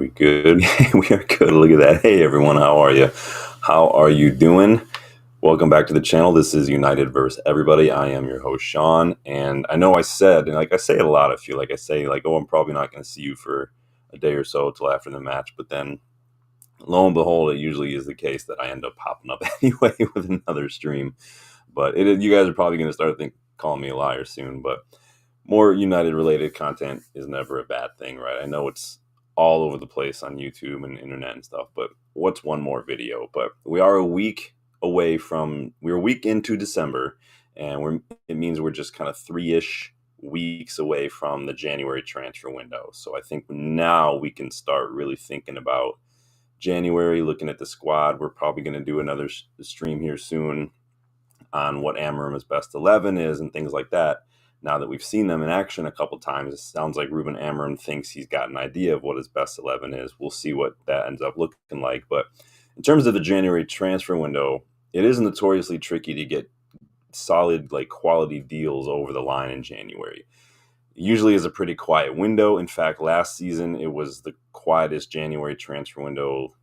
We good? We are good. Look at that. Hey everyone, how are you? How are you doing? Welcome back to the channel. This is United versus Everybody. I am your host, Sean. And I know I said, and like I say it a lot, I feel like I say, like, oh, I'm probably not going to see you for a day or so till after the match. But then lo and behold, it usually is the case that I end up popping up anyway with another stream. But you guys are probably going to start calling me a liar soon. But more United related content is never a bad thing, right? I know it's all over the place on YouTube and internet and stuff, but what's one more video? But we're a week into December, and it means we're just kind of 3-ish weeks away from the January transfer window. So I think now we can start really thinking about January, looking at the squad. We're probably going to do another stream here soon on what Amorim's best 11 is and things like that. Now that we've seen them in action a couple times, it sounds like Ruben Amorim thinks he's got an idea of what his best 11 is. We'll see what that ends up looking like. But in terms of the January transfer window, it is notoriously tricky to get solid, like, quality deals over the line in January. It usually is a pretty quiet window. In fact, last season, it was the quietest January transfer window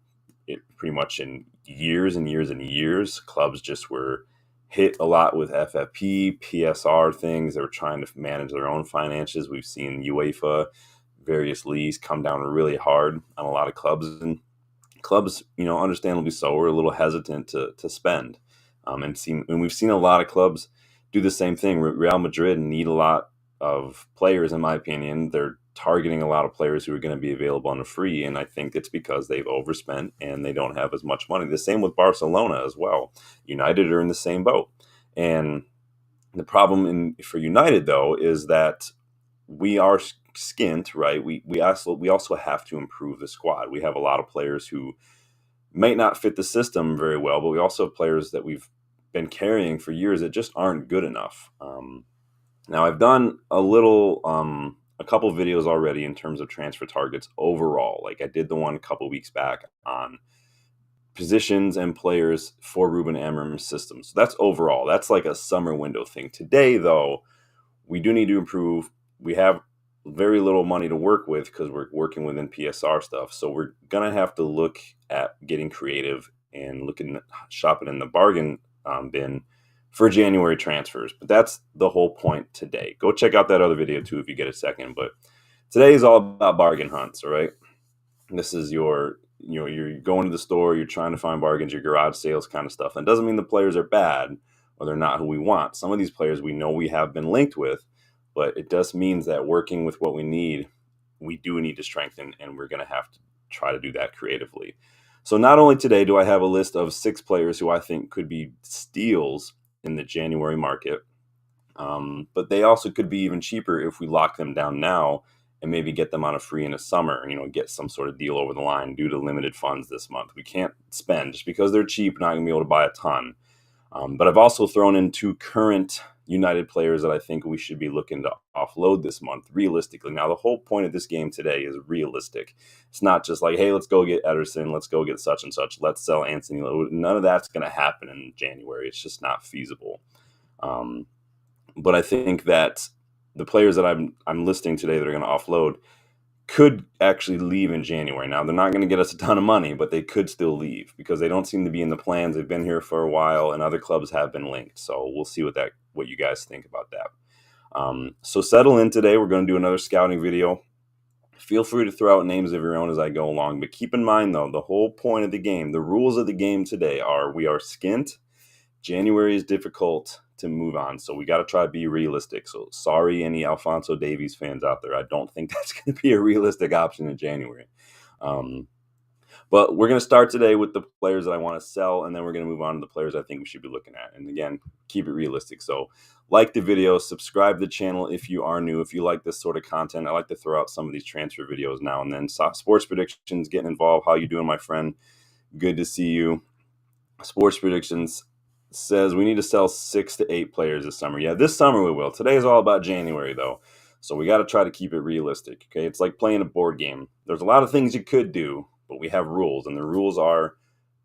pretty much in years and years and years. Clubs just were hit a lot with FFP, PSR things. They were trying to manage their own finances. We've seen UEFA, various leagues come down really hard on a lot of clubs. And clubs, understandably so, were a little hesitant to spend. And we've seen a lot of clubs do the same thing. Real Madrid need a lot of players, in my opinion. They're targeting a lot of players who are going to be available on a free, and I think it's because they've overspent and they don't have as much money. The same with Barcelona as well. United are in the same boat. And the problem for United, though, is that we are skint, right? We also have to improve the squad. We have a lot of players who might not fit the system very well, but we also have players that we've been carrying for years that just aren't good enough. Now, I've done a couple videos already in terms of transfer targets overall. Like, I did the one a couple weeks back on positions and players for Ruben Amorim's system. So that's overall. That's like a summer window thing. Today, though, we do need to improve. We have very little money to work with because we're working within PSR stuff. So we're going to have to look at getting creative and shopping in the bargain bin for January transfers. But that's the whole point today. Go check out that other video too if you get a second. But today is all about bargain hunts, all right? This is you're going to the store, you're trying to find bargains, your garage sales kind of stuff. And it doesn't mean the players are bad or they're not who we want. Some of these players we know we have been linked with, but it just means that working with what we need, we do need to strengthen, and we're going to have to try to do that creatively. So not only today do I have a list of 6 players who I think could be steals in the January market, but they also could be even cheaper if we lock them down now and maybe get them on a free in the summer, get some sort of deal over the line due to limited funds this month. We can't spend just because they're cheap, not going to be able to buy a ton. But I've also thrown in 2 current United players that I think we should be looking to offload this month, realistically. Now, the whole point of this game today is realistic. It's not just like, hey, let's go get Ederson, let's go get such and such, let's sell Anthony. None of that's going to happen in January. It's just not feasible. But I think that the players that I'm listing today that are going to offload could actually leave in January. Now, they're not going to get us a ton of money, but they could still leave because they don't seem to be in the plans. They've been here for a while, and other clubs have been linked. So we'll see what you guys think about that. So settle in today. We're going to do another scouting video. Feel free to throw out names of your own as I go along. But keep in mind, though, the whole point of the game, the rules of the game today are we are skint. January is difficult to move on, so we got to try to be realistic. So sorry, any Alphonso Davies fans out there. I don't think that's going to be a realistic option in January. But we're going to start today with the players that I want to sell, and then we're going to move on to the players I think we should be looking at. And again, keep it realistic. So like the video, subscribe to the channel if you are new. If you like this sort of content, I like to throw out some of these transfer videos now and then. Sports predictions, getting involved. How you doing, my friend? Good to see you. Sports predictions says we need to sell 6 to 8 players this summer. Yeah, this summer we will. Today is all about January, though. So we got to try to keep it realistic, okay? It's like playing a board game. There's a lot of things you could do, but we have rules, and the rules are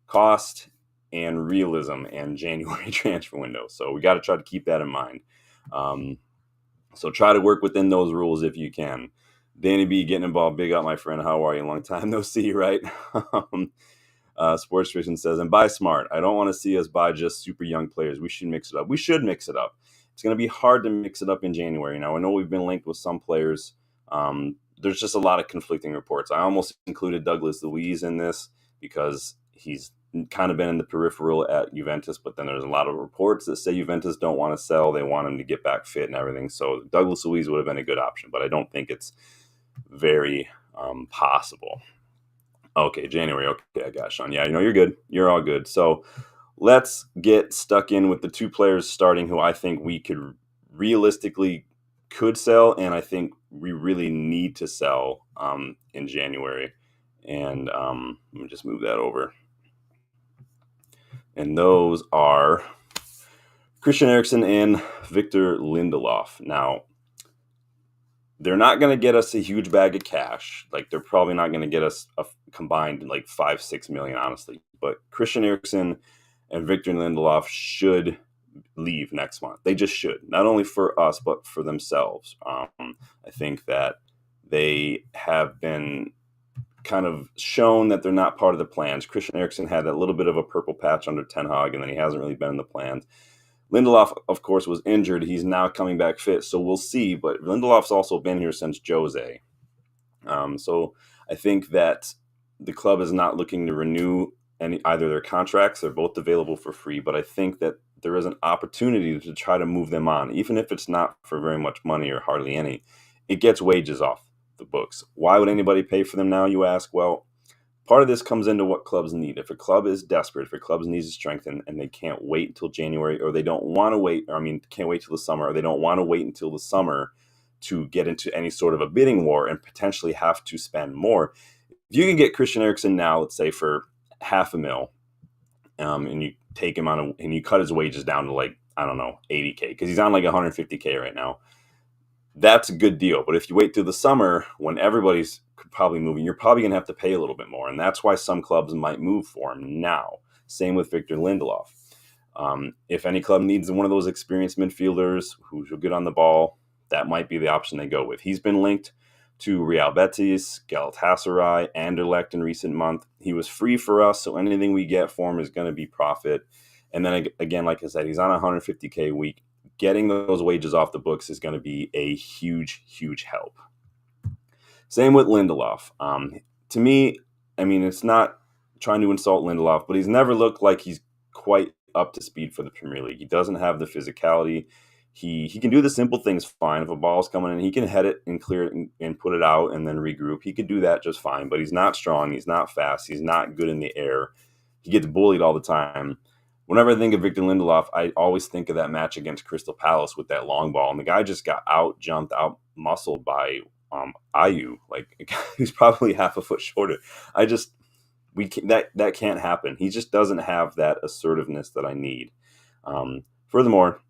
cost and realism and January transfer window. So we got to try to keep that in mind. So try to work within those rules if you can. Danny B getting involved. Big up, my friend. How are you? Long time no see, right? Sports Vision says, and buy smart. I don't want to see us buy just super young players. We should mix it up. We should mix it up. It's going to be hard to mix it up in January. Now, I know we've been linked with some players. There's just a lot of conflicting reports. I almost included Douglas Luiz in this because he's kind of been in the peripheral at Juventus, but then there's a lot of reports that say Juventus don't want to sell. They want him to get back fit and everything. So Douglas Luiz would have been a good option, but I don't think it's very possible. Okay, January. Okay, I got Sean. Yeah, you're good. You're all good. So let's get stuck in with the two players starting who I think we could realistically could sell, and I think we really need to sell in January. And let me just move that over. And those are Christian Eriksen and Victor Lindelof. Now, they're not going to get us a huge bag of cash. Like, they're probably not going to get us a combined like 5-6 million, honestly. But Christian Eriksen and Victor Lindelof should leave next month. They just should, not only for us but for themselves. I think that they have been kind of shown that they're not part of the plans. Christian Eriksen had that little bit of a purple patch under Ten Hag, and then he hasn't really been in the plans. Lindelof, of course, was injured. He's now coming back fit, so we'll see. But Lindelof's also been here since Jose. So I think that the club is not looking to renew either their contracts. They're both available for free, but I think that there is an opportunity to try to move them on, even if it's not for very much money or hardly any. It gets wages off the books. Why would anybody pay for them now, you ask? Well, part of this comes into what clubs need. If a club is desperate, if a club needs to strengthen and they can't wait until January, or they don't want to wait, can't wait till the summer, or they don't want to wait until the summer to get into any sort of a bidding war and potentially have to spend more. If you can get Christian Eriksen now, let's say for $500,000, and you take him on and you cut his wages down to like, I don't know, 80K, because he's on like 150K right now. That's a good deal. But if you wait till the summer when everybody's probably moving, you're probably going to have to pay a little bit more. And that's why some clubs might move for him now. Same with Victor Lindelof. If any club needs one of those experienced midfielders who's good on the ball, that might be the option they go with. He's been linked to Real Betis, Galatasaray, Anderlecht in recent month. He was free for us, so anything we get for him is going to be profit. And then again, like I said, he's on 150K a week. Getting those wages off the books is going to be a huge, huge help. Same with Lindelof. To me, it's not trying to insult Lindelof, but he's never looked like he's quite up to speed for the Premier League. He doesn't have the physicality. He can do the simple things fine. If a ball's coming in, he can head it and clear it and put it out and then regroup. He could do that just fine, but he's not strong. He's not fast. He's not good in the air. He gets bullied all the time. Whenever I think of Victor Lindelof, I always think of that match against Crystal Palace with that long ball. And the guy just got out-jumped, out-muscled by Ayew. Like, he's probably half a foot shorter. That can't happen. He just doesn't have that assertiveness that I need. Furthermore,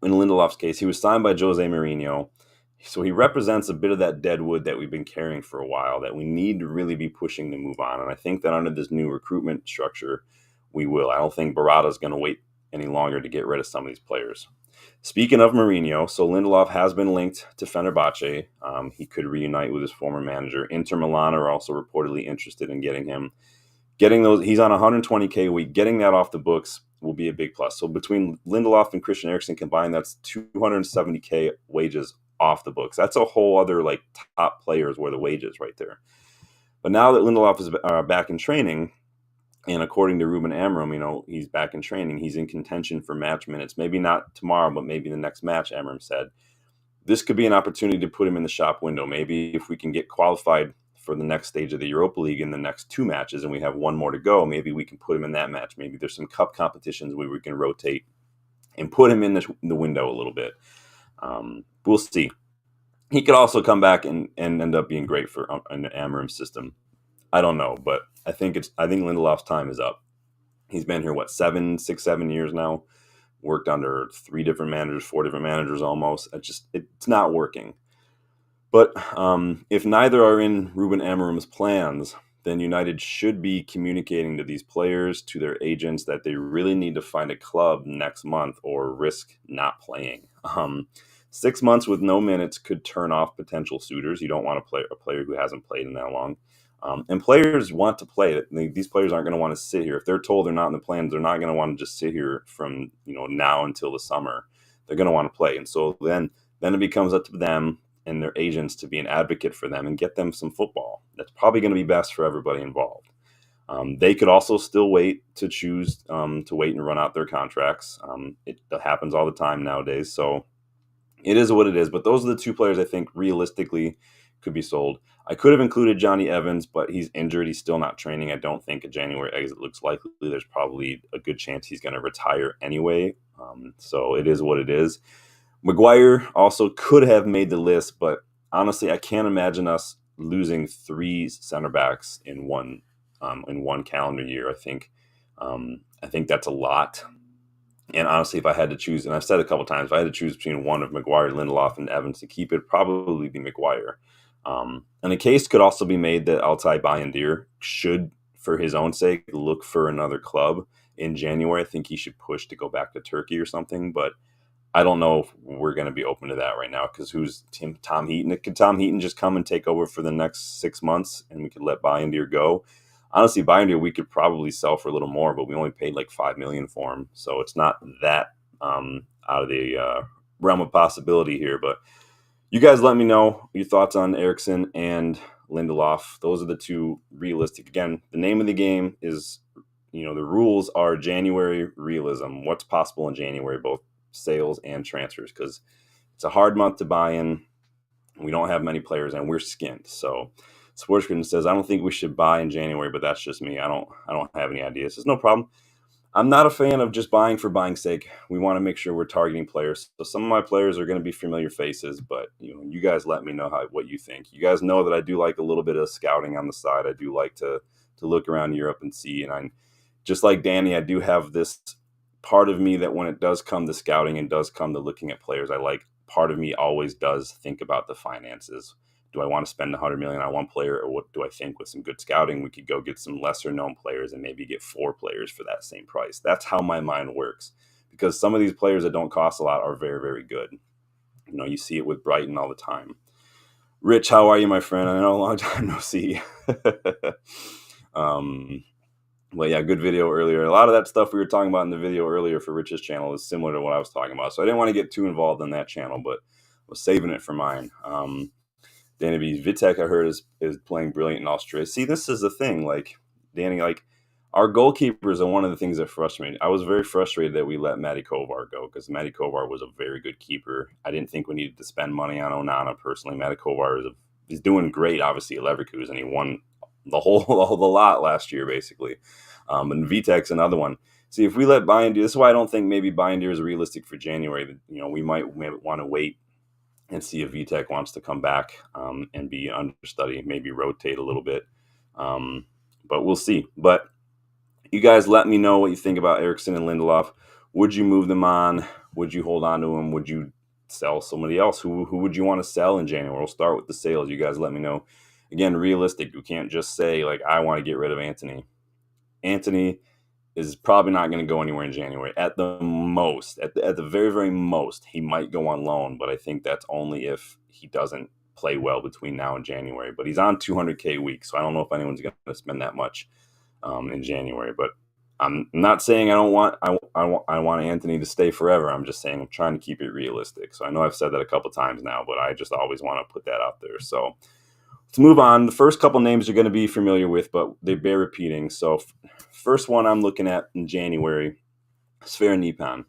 in Lindelof's case, he was signed by Jose Mourinho. So he represents a bit of that dead wood that we've been carrying for a while that we need to really be pushing to move on. And I think that under this new recruitment structure, we will. I don't think Barada's going to wait any longer to get rid of some of these players. Speaking of Mourinho, so Lindelof has been linked to Fenerbahce. He could reunite with his former manager. Inter Milan are also reportedly interested in getting him. He's on 120K a week. Getting that off the books will be a big plus. So between Lindelof and Christian Eriksen combined, that's 270K wages off the books. That's a whole other like top players where the wages right there. But now that Lindelof is back in training, and according to Ruben Amorim, he's back in training. He's in contention for match minutes. Maybe not tomorrow, but maybe the next match, Amorim said. This could be an opportunity to put him in the shop window. Maybe if we can get qualified for the next stage of the Europa League in the next 2 matches and we have 1 more to go, maybe we can put him in that match. Maybe there's some cup competitions where we can rotate and put him in the window a little bit. We'll see. He could also come back and end up being great for an Amorim system. I don't know, but I think Lindelof's time is up. He's been here, 7 years now. Worked under 3 different managers, 4 different managers almost. It's not working. But if neither are in Ruben Amorim's plans, then United should be communicating to these players, to their agents, that they really need to find a club next month or risk not playing. 6 months with no minutes could turn off potential suitors. You don't want to play a player who hasn't played in that long. And players want to play. These players aren't going to want to sit here. If they're told they're not in the plans, they're not going to want to just sit here from now until the summer. They're going to want to play. And so then it becomes up to them and their agents to be an advocate for them and get them some football. That's probably going to be best for everybody involved. They could also still wait to choose to wait and run out their contracts. It happens all the time nowadays. So it is what it is. But those are the two players I think realistically could be sold. I could have included Johnny Evans, but he's injured. He's still not training. I don't think a January exit looks likely. There's probably a good chance he's going to retire anyway. So it is what it is. McGuire also could have made the list, but honestly, I can't imagine us losing 3 center backs in one calendar year. I think that's a lot. And honestly, if I had to choose, and I've said a couple times, if I had to choose between one of McGuire, Lindelof, and Evans to keep, it'd probably be McGuire. And a case could also be made that Altay Bayındır should, for his own sake, look for another club in January. I think he should push to go back to Turkey or something, but I don't know if we're going to be open to that right now because who's Tom Heaton? Could Tom Heaton just come and take over for the next 6 months and we could let Bayındır go? Honestly, Bayındır we could probably sell for a little more, but we only paid like $5 million for him, so it's not that out of the realm of possibility here. But you guys let me know your thoughts on Eriksen and Lindelof. Those are the two realistic. Again, the name of the game is, the rules are January realism. What's possible in January, both sales and transfers, because it's a hard month to buy in. We don't have many players and we're skint. So Sportscription says, I don't think we should buy in January, but that's just me. I don't have any ideas. There's no problem. I'm not a fan of just buying for buying's sake. We want to make sure we're targeting players. So some of my players are going to be familiar faces, but you guys let me know what you think. You guys know that I do like a little bit of scouting on the side. I do like to look around Europe and see. And I'm just like Danny, I do have this part of me that when it does come to scouting and does come to looking at players, part of me always does think about the finances. Do I want to spend $100 million on one player, or what do I think with some good scouting we could go get some lesser known players and maybe get 4 players for that same price? That's how my mind works, because some of these players that don't cost a lot are very, very good. You see it with Brighton all the time. Rich, how are you, my friend? I know, a long time no see. Well, yeah, good video earlier. A lot of that stuff we were talking about in the video earlier for Rich's channel is similar to what I was talking about. So I didn't want to get too involved in that channel, but I was saving it for mine. Danny B. Vitek, I heard, is playing brilliant in Australia. See, this is the thing. Danny, our goalkeepers are one of the things that frustrated me. I was very frustrated that we let Matty Kovar go, because Matty Kovar was a very good keeper. I didn't think we needed to spend money on Onana personally. Matty Kovar is doing great, obviously, at Leverkusen. He won the lot last year, basically. And Vitek's another one. See, if we let Bayındır, this is why I don't think maybe Bayındır is realistic for January. We might want to wait and see if Vitek wants to come back and be understudy, maybe rotate a little bit. But we'll see. But you guys let me know what you think about Eriksen and Lindelof. Would you move them on? Would you hold on to them? Would you sell somebody else? Who would you want to sell in January? We'll start with the sales. You guys let me know. Again, realistic. You can't just say, I want to get rid of Antony. Antony is probably not going to go anywhere in January. At the most, at the very, very most, he might go on loan, but I think that's only if he doesn't play well between now and January. But he's on 200K a week, so I don't know if anyone's going to spend that much in January. But I'm not saying I want Antony to stay forever. I'm just saying I'm trying to keep it realistic. So I know I've said that a couple times now, but I just always want to put that out there. So let's move on. The first couple names you're going to be familiar with, but they bear repeating. So first one I'm looking at in January, Sver Nipan.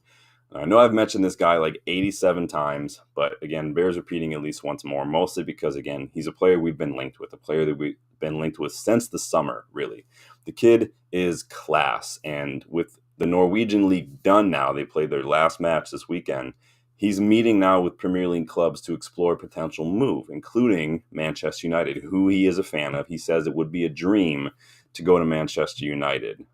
I know I've mentioned this guy 87 times, but again, bears repeating at least once more, mostly because, again, he's a player we've been linked with, a player that we've been linked with since the summer, really. The kid is class, and with the Norwegian League done now, they played their last match this weekend. He's meeting now with Premier League clubs to explore a potential move, including Manchester United, who he is a fan of. He says it would be a dream to go to Manchester United.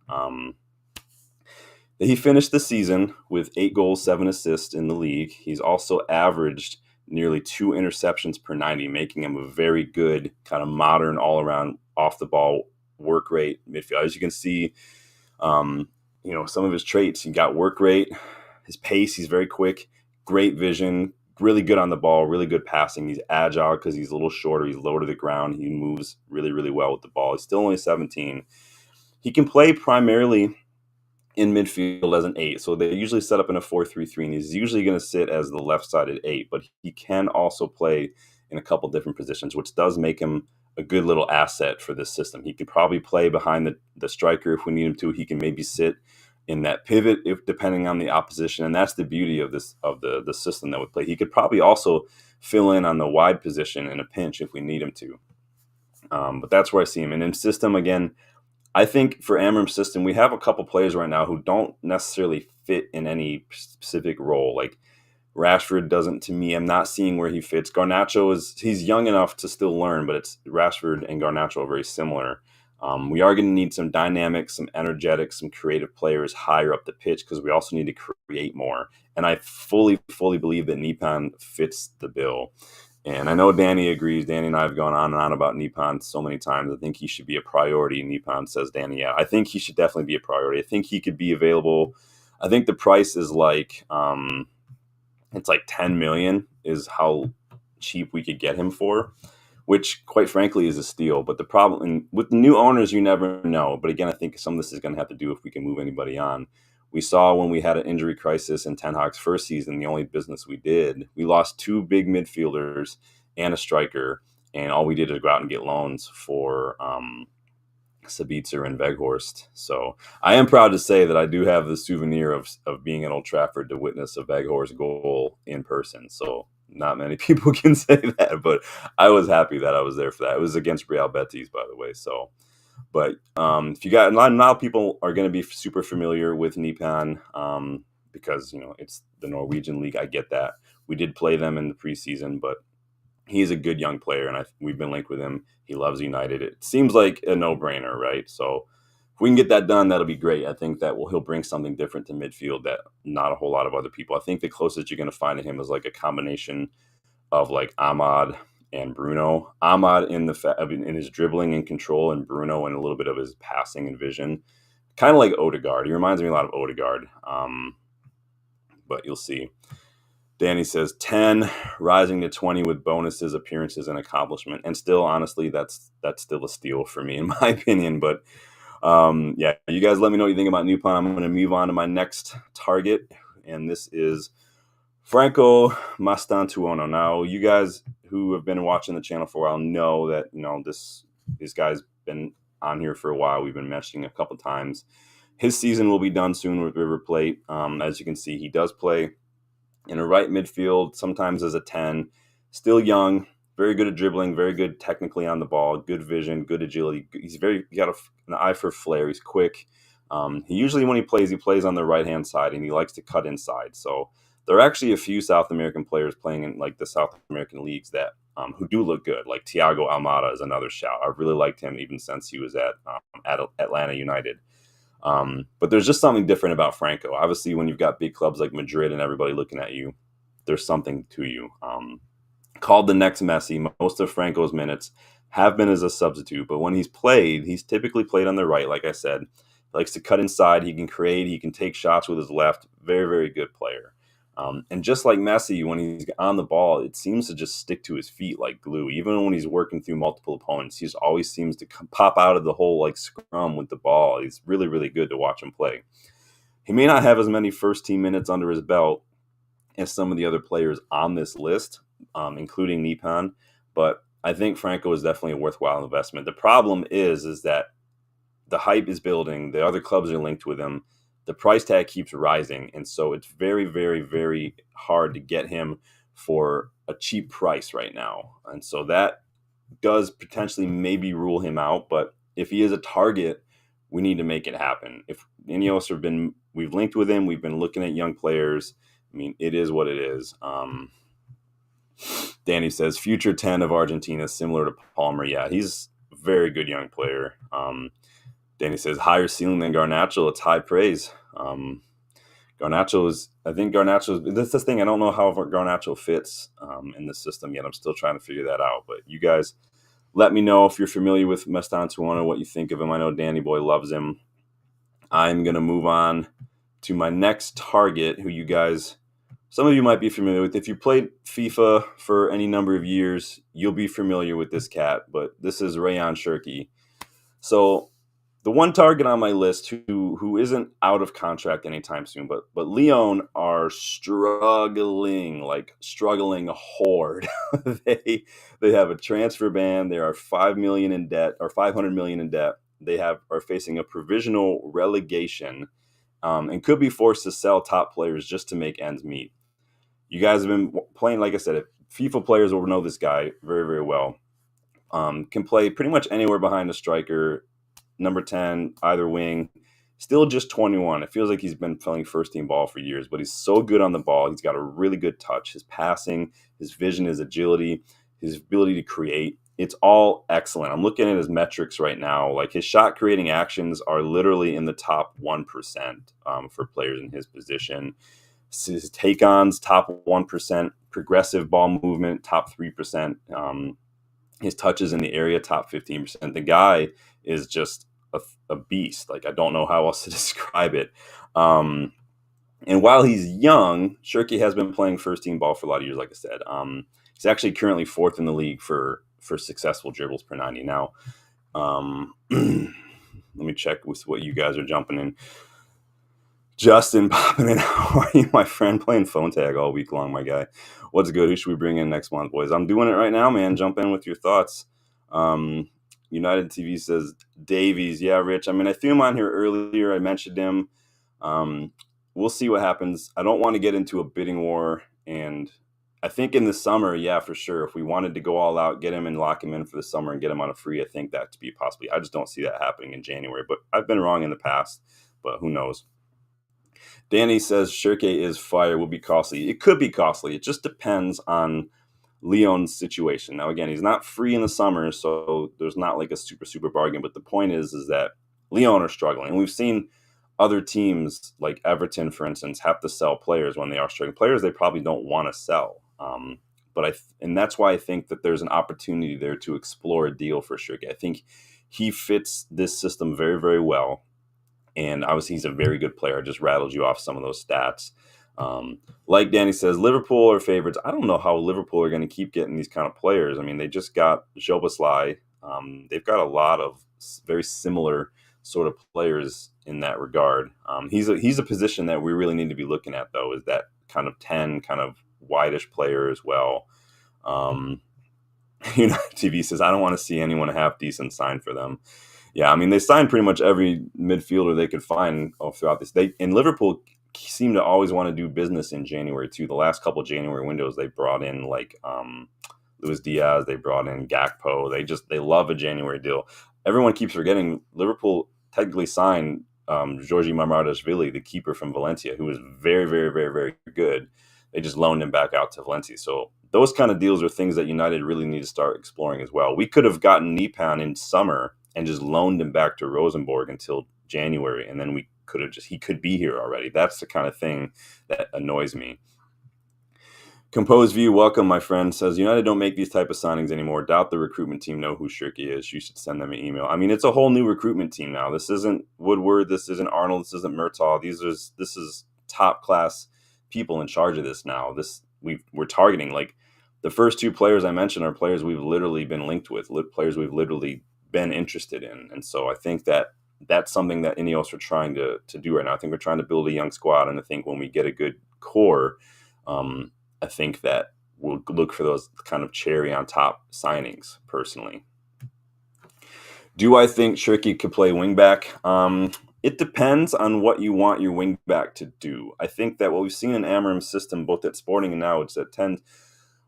He finished the season with 8 goals, 7 assists in the league. He's also averaged nearly 2 interceptions per 90, making him a very good kind of modern all-around off-the-ball work rate midfielder. As you can see, some of his traits. He got work rate, his pace. He's very quick, great vision, really good on the ball, really good passing. He's agile because he's a little shorter. He's low to the ground. He moves really, really well with the ball. He's still only 17. He can play primarily in midfield as an 8. So they usually set up in a 4-3-3, and he's usually going to sit as the left-sided 8, but he can also play in a couple different positions, which does make him a good little asset for this system. He could probably play behind the striker if we need him to. He can maybe sit in that pivot if depending on the opposition, and that's the beauty of the system that we play. He could probably also fill in on the wide position in a pinch if we need him to. But that's where I see him. And in system, again, I think for Amorim's system, we have a couple players right now who don't necessarily fit in any specific role. Like Rashford doesn't, to me. I'm not seeing where he fits. Garnacho he's young enough to still learn, but it's Rashford and Garnacho are very similar. We are going to need some dynamic, some energetic, some creative players higher up the pitch because we also need to create more. And I fully believe that Nipan fits the bill. And I know Danny agrees. Danny and I have gone on and on about Nipan so many times. I think he should be a priority. Nipan says, Danny, yeah, I think he should definitely be a priority. I think he could be available. I think the price is like, it's like 10 million is how cheap we could get him for, which quite frankly is a steal. But the problem and with new owners, you never know. But again, I think some of this is going to have to do if we can move anybody on. We saw when we had an injury crisis in Ten Hag's first season, the only business we did, we lost 2 big midfielders and a striker, and all we did is go out and get loans for Sabitzer and Weghorst. So I am proud to say that I do have the souvenir of being at Old Trafford to witness a Weghorst goal in person. So not many people can say that, but I was happy that I was there for that. It was against Real Betis, by the way. So, but if you got now, people are going to be super familiar with Nipan because it's the Norwegian league. I get that. We did play them in the preseason, but he's a good young player, and we've been linked with him. He loves United. It seems like a no-brainer, right? So if we can get that done, that'll be great. I think that he'll bring something different to midfield that not a whole lot of other people. I think the closest you're going to find to him is like a combination of like Ahmad and Bruno. Ahmad in his dribbling and control, and Bruno in a little bit of his passing and vision. Kind of like Odegaard. He reminds me a lot of Odegaard, but you'll see. Danny says 10, rising to 20 with bonuses, appearances, and accomplishment. And still, honestly, that's still a steal for me, in my opinion. But yeah, you guys let me know what you think about Nipan. I'm going to move on to my next target, and this is Franco Mastantuono. Now, you guys who have been watching the channel for a while know that this guy's been on here for a while. We've been mentioning a couple times. His season will be done soon with River Plate. As you can see, he does play in a right midfield, sometimes as a 10, still young, very good at dribbling, very good technically on the ball, good vision, good agility. He got an eye for flair. He's quick. He usually, when he plays on the right-hand side, and he likes to cut inside. So there are actually a few South American players playing in like the South American leagues that who do look good. Like Thiago Almada is another shout. I've really liked him even since he was at Atlanta United. But there's just something different about Franco. Obviously, when you've got big clubs like Madrid and everybody looking at you, there's something to you. Called the next Messi, most of Franco's minutes have been as a substitute, but when he's played, he's typically played on the right, like I said. He likes to cut inside, he can create, he can take shots with his left. Very, very good player. And just like Messi, when he's on the ball, it seems to just stick to his feet like glue. Even when he's working through multiple opponents, he just always seems to pop out of the whole like scrum with the ball. He's really, really good to watch him play. He may not have as many first team minutes under his belt as some of the other players on this list, including Nipan, but I think Franco is definitely a worthwhile investment. The problem is that the hype is building. The other clubs are linked with him. The price tag keeps rising, and so it's very, very, very hard to get him for a cheap price right now. And so that does potentially maybe rule him out, but if he is a target, we need to make it happen. If Ineos we've linked with him, we've been looking at young players. I mean, it is what it is. Danny says, future 10 of Argentina, similar to Palmer. Yeah, he's a very good young player. Danny says, higher ceiling than Garnacho. It's high praise. That's the thing. I don't know how Garnacho fits in the system yet. I'm still trying to figure that out. But you guys, let me know if you're familiar with Mastantuono, what you think of him. I know Danny Boy loves him. I'm going to move on to my next target, who you guys some of you might be familiar with. If you played FIFA for any number of years, you'll be familiar with this cat, but this is Rayan Cherki. So the one target on my list who isn't out of contract anytime soon, but Lyon are struggling hard. They have a transfer ban. They are 5 million in debt, or 500 million in debt. They are facing a provisional relegation, and could be forced to sell top players just to make ends meet. You guys have been playing, like I said, FIFA players will know this guy very, very well. Can play pretty much anywhere behind the striker, number 10, either wing. Still just 21. It feels like he's been playing first team ball for years, but he's so good on the ball. He's got a really good touch. His passing, his vision, his agility, his ability to create. It's all excellent. I'm looking at his metrics right now. Like, his shot creating actions are literally in the top 1% for players in his position. His take-ons, top 1%. Progressive ball movement, top 3%. His touches in the area, top 15%. The guy is just a beast. Like, I don't know how else to describe it. And while he's young, Cherki has been playing first team ball for a lot of years, like I said. He's actually currently fourth in the league for successful dribbles per 90. Now, let me check with what you guys are jumping in. Justin popping in. How are you, my friend? Playing phone tag all week long, my guy. What's good? Who should we bring in next month, boys? I'm doing it right now, man. Jump in with your thoughts. United TV says Davies. Yeah, Rich. I mean, I threw him on here earlier. I mentioned him. We'll see what happens. I don't want to get into a bidding war. And I think in the summer, yeah, for sure. If we wanted to go all out, get him and lock him in for the summer and get him on a free, I think that to be possibly. I just don't see that happening in January. But I've been wrong in the past. But who knows? Danny says Cherki is fire, will be costly. It could be costly. It just depends on Lyon's situation. Now, again, he's not free in the summer, so there's not like a super bargain. But the point is that Lyon are struggling. And we've seen other teams like Everton, for instance, have to sell players when they are struggling. Players they probably don't want to sell. And that's why I think that there's an opportunity there to explore a deal for Cherki. I think he fits this system very, very well. And obviously, he's a very good player. I just rattled you off some of those stats. Like Danny says, Liverpool are favorites. I don't know how Liverpool are going to keep getting these kind of players. I mean, they just got Jobaslai. They've got a lot of very similar sort of players in that regard. He's a position that we really need to be looking at, though, is that kind of 10, kind of wide-ish player as well. TV says, I don't want to see anyone half decent sign for them. Yeah, I mean, they signed pretty much every midfielder they could find throughout this. And Liverpool seem to always want to do business in January, too. The last couple of January windows, they brought in, like, Luis Diaz. They brought in Gakpo. They love a January deal. Everyone keeps forgetting Liverpool technically signed Georgi Mamardashvili, the keeper from Valencia, who was very, very, very, very good. They just loaned him back out to Valencia. So those kind of deals are things that United really need to start exploring as well. We could have gotten Nipan in summer and just loaned him back to Rosenborg until January, and then he could be here already. That's the kind of thing that annoys me. Composed View, welcome, my friend, says United don't make these type of signings anymore. Doubt the recruitment team know who Cherki is. You should send them an email. I mean, it's a whole new recruitment team now. This isn't Woodward. This isn't Arnold. This isn't Murtaugh. This is top class people in charge of this now. We're targeting, like, the first two players I mentioned are players we've literally been linked with, players we've literally been interested in. And so I think that that's something that Ineos are trying to do right now. I think we're trying to build a young squad, and I think when we get a good core, I think that we'll look for those kind of cherry on top signings, personally. Do I think Cherki could play wingback? It depends on what you want your wingback to do. I think that what we've seen in Amorim's system, both at Sporting and now, it's that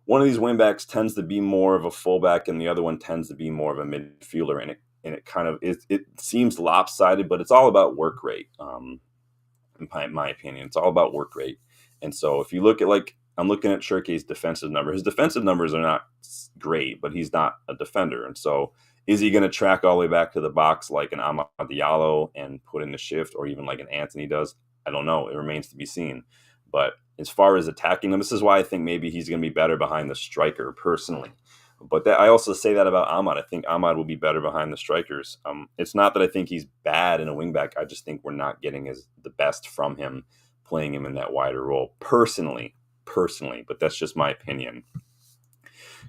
one of these wingbacks tends to be more of a fullback, and the other one tends to be more of a midfielder. And it kind of it seems lopsided, but it's all about work rate. In my opinion, it's all about work rate. And so if you look at, like, I'm looking at Cherki's defensive number. His defensive numbers are not great, but he's not a defender. And so is he going to track all the way back to the box like an Amad Diallo and put in the shift, or even like an Anthony does? I don't know. It remains to be seen. But as far as attacking them, this is why I think maybe he's going to be better behind the striker, personally. But I also say that about Amad. I think Amad will be better behind the strikers. It's not that I think he's bad in a wingback. I just think we're not getting the best from him, playing him in that wider role, personally. personally, but that's just my opinion.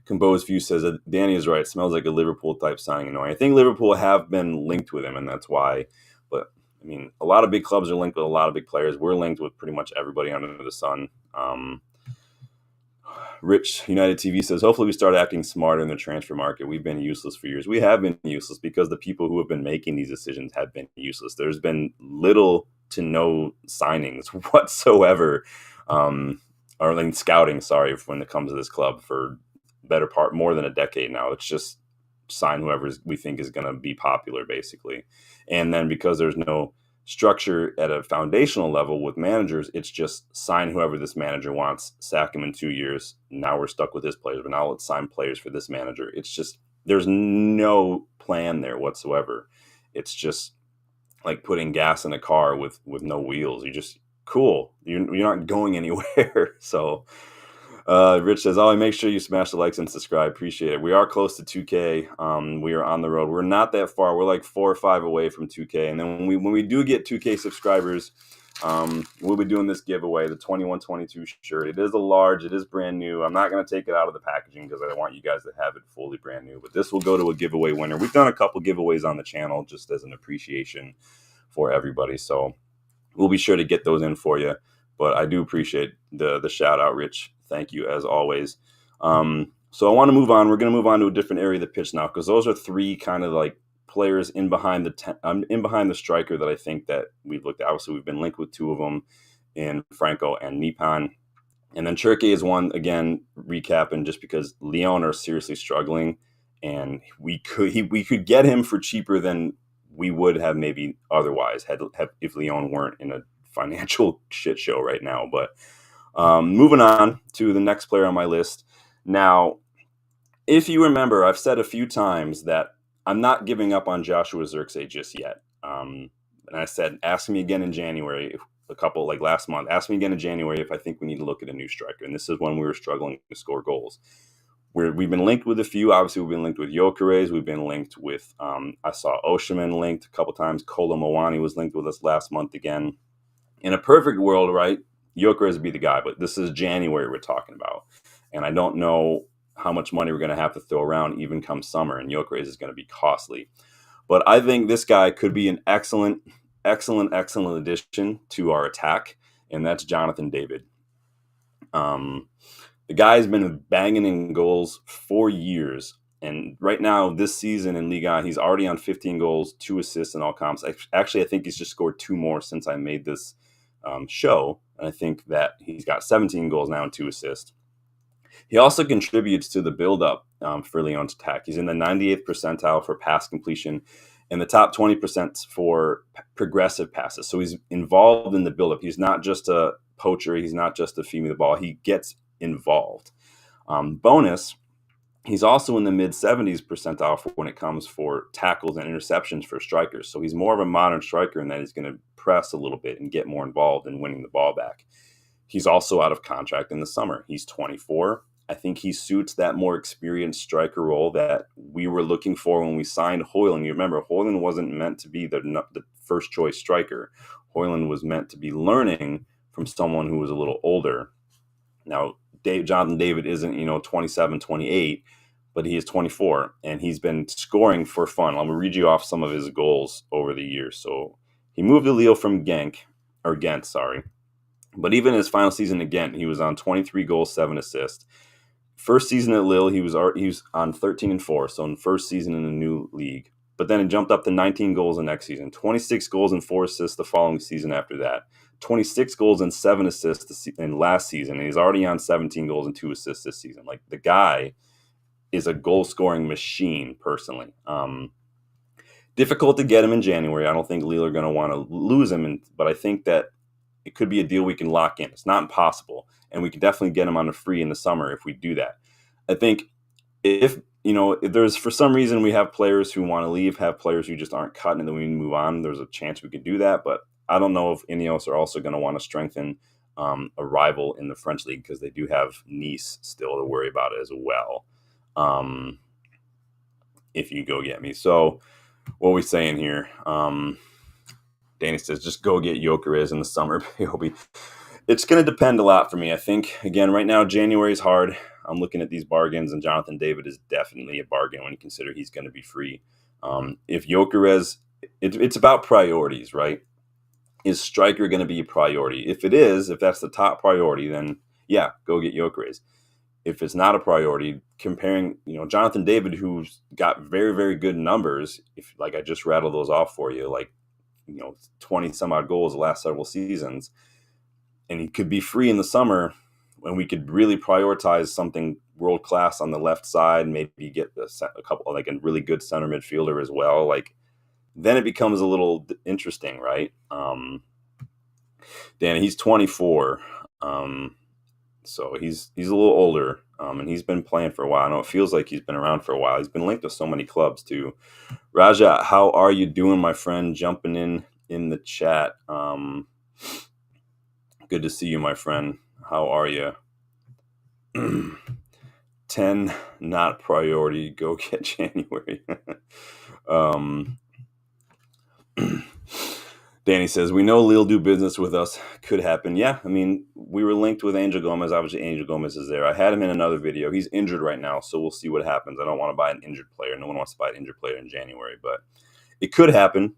Composed View says that Danny is right. It smells like a Liverpool type signing. Annoying. I think Liverpool have been linked with him, and that's why. But I mean, a lot of big clubs are linked with a lot of big players. We're linked with pretty much everybody under the sun. Rich United TV says, hopefully we start acting smarter in the transfer market. We've been useless for years. We have been useless because the people who have been making these decisions have been useless. There's been little to no signings whatsoever, or like scouting, sorry, when it comes to this club for better part, more than a decade now. It's just sign whoever we think is going to be popular, basically. And then because there's no structure at a foundational level with managers, it's just sign whoever this manager wants, sack him in 2 years. Now we're stuck with this players, but now let's sign players for this manager. It's just, there's no plan there whatsoever. It's just like putting gas in a car with no wheels. You just, cool. You're not going anywhere. So Rich says, "Oh, make sure you smash the likes and subscribe. Appreciate it." We are close to 2K. We are on the road. We're not that far. We're like 4 or 5 away from 2K. And then when we do get 2K subscribers, we'll be doing this giveaway, the 21-22 shirt. It is a large. It is brand new. I'm not going to take it out of the packaging because I want you guys to have it fully brand new. But this will go to a giveaway winner. We've done a couple giveaways on the channel just as an appreciation for everybody. So we'll be sure to get those in for you. But I do appreciate the shout out, Rich. Thank you as always. So I want to move on. We're going to move on to a different area of the pitch now, because those are 3 kind of like players in behind the striker that I think that we've looked at. Obviously, we've been linked with 2 of them in Franco and Nipan. And then Cherke is one, again, recapping, just because Lyon are seriously struggling, and we could get him for cheaper than we would have maybe otherwise if Lyon weren't in a financial shit show right now. But moving on to the next player on my list. Now, if you remember, I've said a few times that I'm not giving up on Joshua Zirkzee just yet. And I said, ask me again in January, last month, ask me again in January if I think we need to look at a new striker. And this is when we were struggling to score goals. We've been linked with a few. Obviously, we've been linked with Gyökeres. We've been linked with, I saw Oshiman linked a couple times. Kolo Muani was linked with us last month again. In a perfect world, right, Gyökeres would be the guy, but this is January we're talking about. And I don't know how much money we're going to have to throw around even come summer, and Gyökeres is going to be costly. But I think this guy could be an excellent addition to our attack, and that's Jonathan David. The guy's been banging in goals for years, and right now this season in Liga, he's already on 15 goals, 2 assists in all comps. Actually, I think he's just scored 2 more since I made this show, and I think that he's got 17 goals now and 2 assists. He also contributes to the build-up for Lyon's attack. He's in the 98th percentile for pass completion and the top 20% for progressive passes. So he's involved in the build-up. He's not just a poacher. He's not just a feed me the ball. He gets involved. Bonus, he's also in the mid-70s percentile for when it comes for tackles and interceptions for strikers. So he's more of a modern striker in that he's going to press a little bit and get more involved in winning the ball back. He's also out of contract in the summer. He's 24. I think he suits that more experienced striker role that we were looking for when we signed Højlund. You remember, Højlund wasn't meant to be the first choice striker. Højlund was meant to be learning from someone who was a little older. Now, Jonathan David isn't, 27, 28, but he is 24, and he's been scoring for fun. I'm going to read you off some of his goals over the years. So he moved to Lille from Ghent. But even in his final season again, he was on 23 goals, 7 assists. First season at Lille, he was on 13 and 4, so in first season in a new league. But then it jumped up to 19 goals the next season, 26 goals and 4 assists the following season after that, 26 goals and 7 assists in last season, and he's already on 17 goals and 2 assists this season. Like, the guy is a goal-scoring machine, personally. Difficult to get him in January. I don't think Lille are going to want to lose him, but I think that it could be a deal we can lock in. It's not impossible, and we can definitely get him on a free in the summer if we do that. I think if there's, for some reason, we have players who want to leave, have players who just aren't cutting, and then we move on, there's a chance we could do that. But I don't know if Ineos are also going to want to strengthen a rival in the French league, because they do have Nice still to worry about as well. If you go get me. So what are we saying here? Danny says, just go get Gyökeres in the summer. It's going to depend a lot for me. I think, again, right now, January is hard. I'm looking at these bargains, and Jonathan David is definitely a bargain when you consider he's going to be free. If Gyökeres, it's about priorities, right? Is striker going to be a priority? If it is, if that's the top priority, then yeah, go get Gyökeres. If it's not a priority, comparing, Jonathan David, who's got very, very good numbers, if like I just rattled those off for you, like 20 some odd goals the last several seasons, and he could be free in the summer when we could really prioritize something world class on the left side, maybe get a couple, like a really good center midfielder as well. Like, then it becomes a little interesting, right? Dan, he's 24. So he's a little older, and he's been playing for a while. I know it feels like he's been around for a while. He's been linked with so many clubs too. Raja, how are you doing, my friend? Jumping in the chat. Good to see you, my friend. How are you? 10 not priority. Go get January. Danny says, we know Lille do business with us. Could happen. Yeah, I mean, we were linked with Angel Gomez. Obviously, Angel Gomez is there. I had him in another video. He's injured right now, so we'll see what happens. I don't want to buy an injured player. No one wants to buy an injured player in January, but it could happen.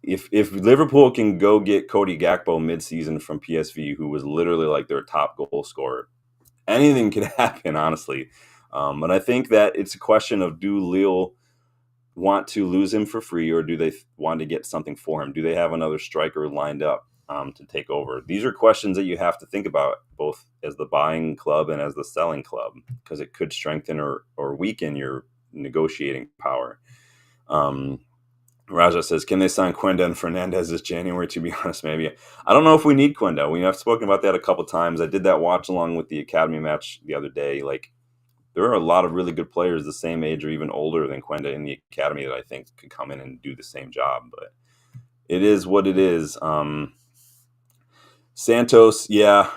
If Liverpool can go get Cody Gakpo midseason from PSV, who was literally like their top goal scorer, anything could happen, honestly. But I think that it's a question of, do Lille want to lose him for free, or do they want to get something for him? Do they have another striker lined up to take over? These are questions that you have to think about, both as the buying club and as the selling club, because it could strengthen or weaken your negotiating power. Raja says, can they sign Quenda and Fernandez this January? To be honest, maybe. I don't know if we need Quenda. We have spoken about that a couple times. I did that watch along with the Academy match the other day. Like, there are a lot of really good players the same age or even older than Quenda in the Academy that I think could come in and do the same job. But it is what it is. Santos, yeah.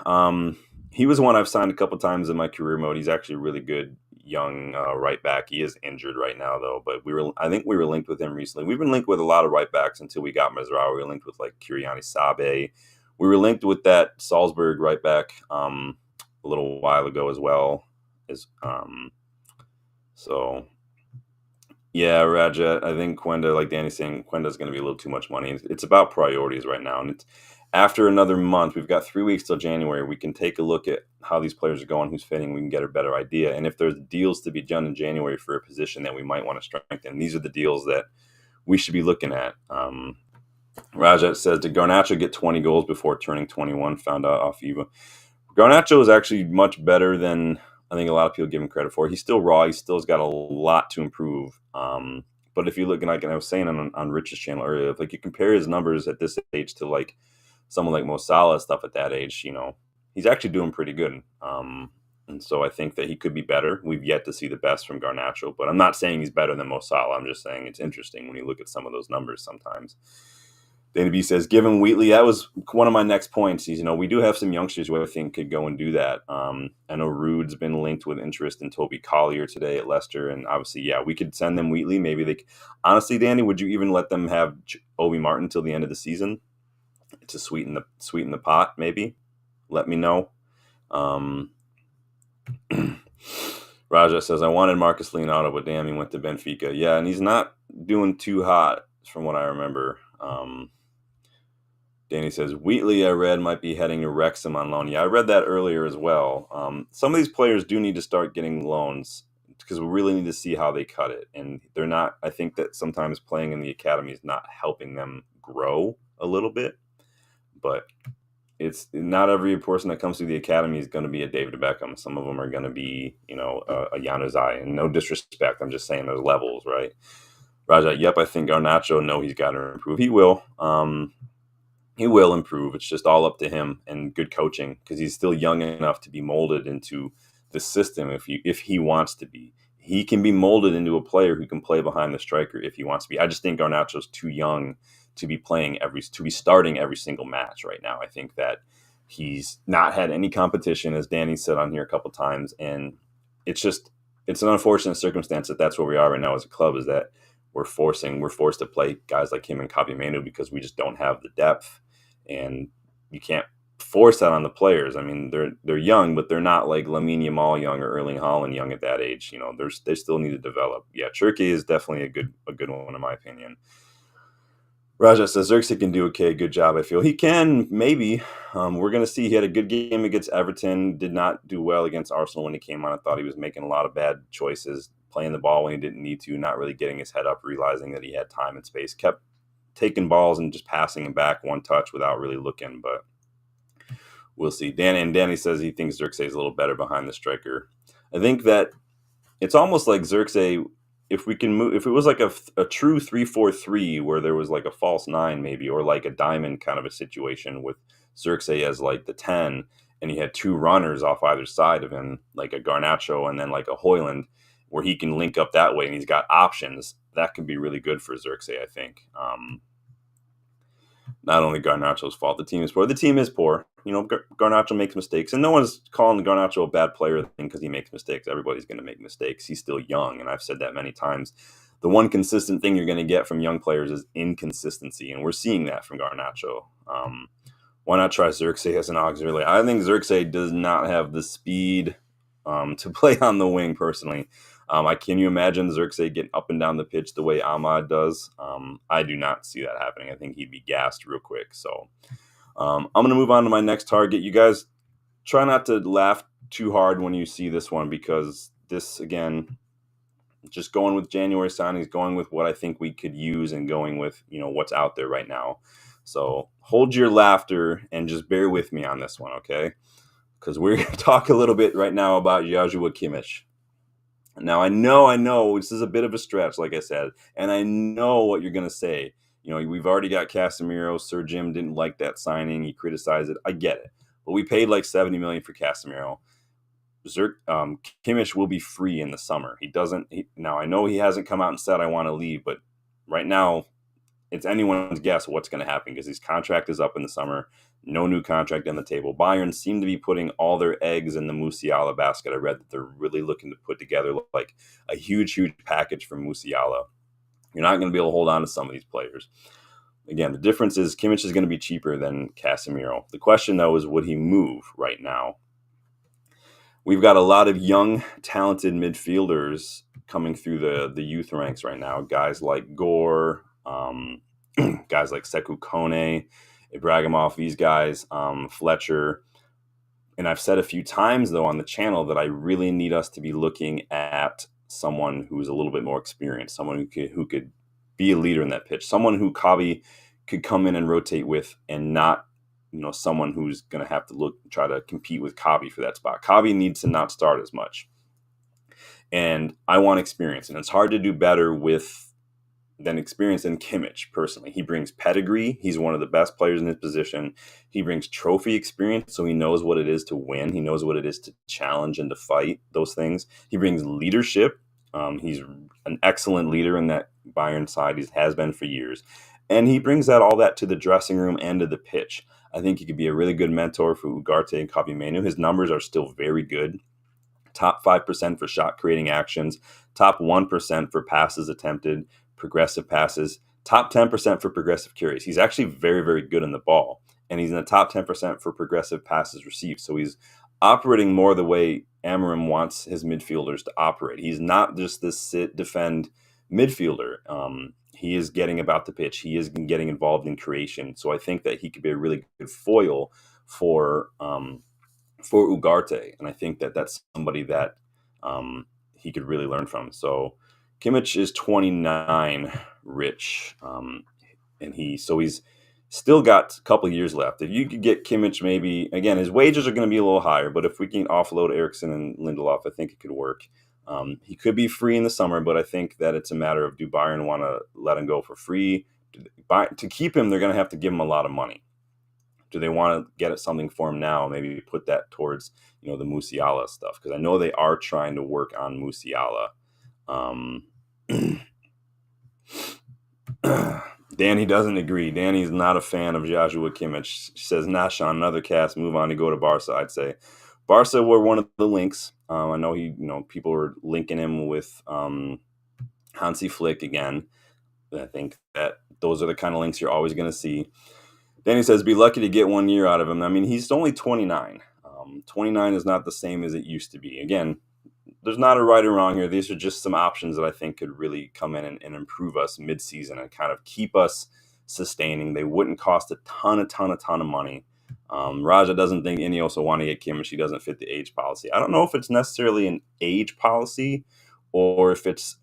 He was one I've signed a couple times in my career mode. He's actually a really good young right back. He is injured right now, though. But I think we were linked with him recently. We've been linked with a lot of right backs until we got Mesraoui. We were linked with like Kyriani Sabe. We were linked with that Salzburg right back a little while ago as well. So yeah, Raja, I think Quenda, like Danny's saying, Quenda's going to be a little too much money. It's about priorities right now, and it's after another month. We've got 3 weeks till January. We can take a look at how these players are going, who's fitting. We can get a better idea, and if there's deals to be done in January for a position that we might want to strengthen, these are the deals that we should be looking at. Raja says, did Garnacho get 20 goals before turning 21? Found out off Eva. Garnacho is actually much better than I think a lot of people give him credit for. He's still raw. He still has got a lot to improve. But if you look, and like I was saying on Rich's channel earlier, if like you compare his numbers at this age to like someone like Mo Salah stuff at that age, he's actually doing pretty good. And so I think that he could be better. We've yet to see the best from Garnacho, but I'm not saying he's better than Mo Salah. I'm just saying it's interesting when you look at some of those numbers sometimes. Danny B says, given Wheatley, that was one of my next points. We do have some youngsters who I think could go and do that. I know Rude's been linked with interest in Toby Collier today at Leicester. And obviously, yeah, we could send them Wheatley. Maybe they honestly, Danny, would you even let them have Obi Martin till the end of the season to sweeten the pot? Maybe let me know. Raja says, I wanted Marcus Leonardo, but damn, he went to Benfica. Yeah, and he's not doing too hot from what I remember. Danny says, Wheatley, I read, might be heading to Wrexham on loan. Yeah, I read that earlier as well. Some of these players do need to start getting loans because we really need to see how they cut it. And they're not, I think that sometimes playing in the academy is not helping them grow a little bit. But it's not every person that comes through the academy is going to be a David Beckham. Some of them are going to be, a Januzaj. And no disrespect, I'm just saying there's levels, right? Raja, yep, I think Garnacho, no, he's got to improve. He will. He will improve. It's just all up to him and good coaching because he's still young enough to be molded into the system if he wants to be. He can be molded into a player who can play behind the striker if he wants to be. I just think Garnacho's too young to be starting every single match right now. I think that he's not had any competition, as Danny said on here a couple times, and it's an unfortunate circumstance that's where we are right now as a club, is that we're forced to play guys like him and Kabi Manu because we just don't have the depth. And you can't force that on the players. I mean, they're young, but they're not like Lamine Yamal young or Erling Haaland young at that age. You know, they still need to develop. Yeah, Turkey is definitely a good one in my opinion. Raja says Xerxes can do okay, good job. I feel he can maybe. We're gonna see. He had a good game against Everton. Did not do well against Arsenal when he came on. I thought he was making a lot of bad choices, playing the ball when he didn't need to, not really getting his head up, realizing that he had time and space. Kept taking balls and just passing him back one touch without really looking. But we'll see. Danny says he thinks Xerxes is a little better behind the striker. I think that it's almost like Xerxes. If we can move, if it was like a true 3-4-3 where there was like a false nine maybe, or like a diamond kind of a situation with Xerxes as like the 10, and he had two runners off either side of him, like a Garnacho and then like a Hoyland, where he can link up that way and he's got options. That could be really good for Xerxes, I think. Not only Garnacho's fault, the team is poor. The team is poor. You know, Garnacho makes mistakes, and no one's calling Garnacho a bad player because he makes mistakes. Everybody's going to make mistakes. He's still young, and I've said that many times. The one consistent thing you're going to get from young players is inconsistency, and we're seeing that from Garnacho. Why not try Xerxes as an auxiliary? I think Xerxes does not have the speed to play on the wing, personally. Can you imagine Xerxes getting up and down the pitch the way Ahmad does? I do not see that happening. I think he'd be gassed real quick. So I'm going to move on to my next target. You guys try not to laugh too hard when you see this one, because this, again, just going with January signings, going with what I think we could use, and going with, you know, what's out there right now. So hold your laughter and just bear with me on this one, okay? Because we're going to talk a little bit right now about Joshua Kimmich. Now, I know this is a bit of a stretch, like I said, and I know what you're going to say. You know, we've already got Casemiro. Sir Jim didn't like that signing. He criticized it. I get it. But we paid like $70 million for Casemiro. Kimmich will be free in the summer. Now, I know he hasn't come out and said, I want to leave, but right now, it's anyone's guess what's going to happen, because his contract is up in the summer. No new contract on the table. Bayern seem to be putting all their eggs in the Musiala basket. I read that they're really looking to put together like a huge package for Musiala. You're not going to be able to hold on to some of these players. Again, the difference is Kimmich is going to be cheaper than Casemiro. The question, though, is would he move right now? We've got a lot of young, talented midfielders coming through the youth ranks right now. Guys like Gore, guys like Sekou Kone, Ibrahimov, these guys, Fletcher. And I've said a few times, though, on the channel that I really need us to be looking at someone who's a little bit more experienced, someone who could be a leader in that pitch, someone who Kabi could come in and rotate with, and not, you know, someone who's going to have to try to compete with Kabi for that spot. Kabi needs to not start as much. And I want experience, and it's hard to do better than experience in Kimmich, personally. He brings pedigree. He's one of the best players in his position. He brings trophy experience, so he knows what it is to win. He knows what it is to challenge and to fight those things. He brings leadership. He's an excellent leader in that Bayern side. He has been for years. And he brings all that to the dressing room and to the pitch. I think he could be a really good mentor for Ugarte and Kobbie Mainoo. His numbers are still very good. Top 5% for shot creating actions, top 1% for passes attempted, progressive passes, top 10% for progressive carries. He's actually very, very good in the ball, and he's in the top 10% for progressive passes received. So he's operating more the way Amorim wants his midfielders to operate. He's not just this sit, defend midfielder. He is getting about the pitch. He is getting involved in creation. So I think that he could be a really good foil for Ugarte, and I think that that's somebody that he could really learn from. So Kimmich is 29, Rich, and he's still got a couple of years left. If you could get Kimmich, maybe, again, his wages are going to be a little higher, but if we can offload Eriksson and Lindelof, I think it could work. He could be free in the summer, but I think that it's a matter of, do Bayern want to let him go for free? To keep him, they're going to have to give him a lot of money. Do they want to get something for him now? Maybe put that towards, you know, the Musiala stuff, because I know they are trying to work on Musiala. Danny doesn't agree. Danny's not a fan of Joshua Kimmich. She says, nah, Sean, another cast, move on to go to Barca. I'd say Barca were one of the links. I know people were linking him with Hansi Flick again. I think that those are the kind of links you're always going to see. Danny says, be lucky to get 1 year out of him. I mean, he's only 29. 29 is not the same as it used to be. Again, there's not a right or wrong here. These are just some options that I think could really come in and improve us mid-season and kind of keep us sustaining. They wouldn't cost a ton of money. Raja doesn't think Ineos will want to get Kimmich. He doesn't fit the age policy. I don't know if it's necessarily an age policy or if it's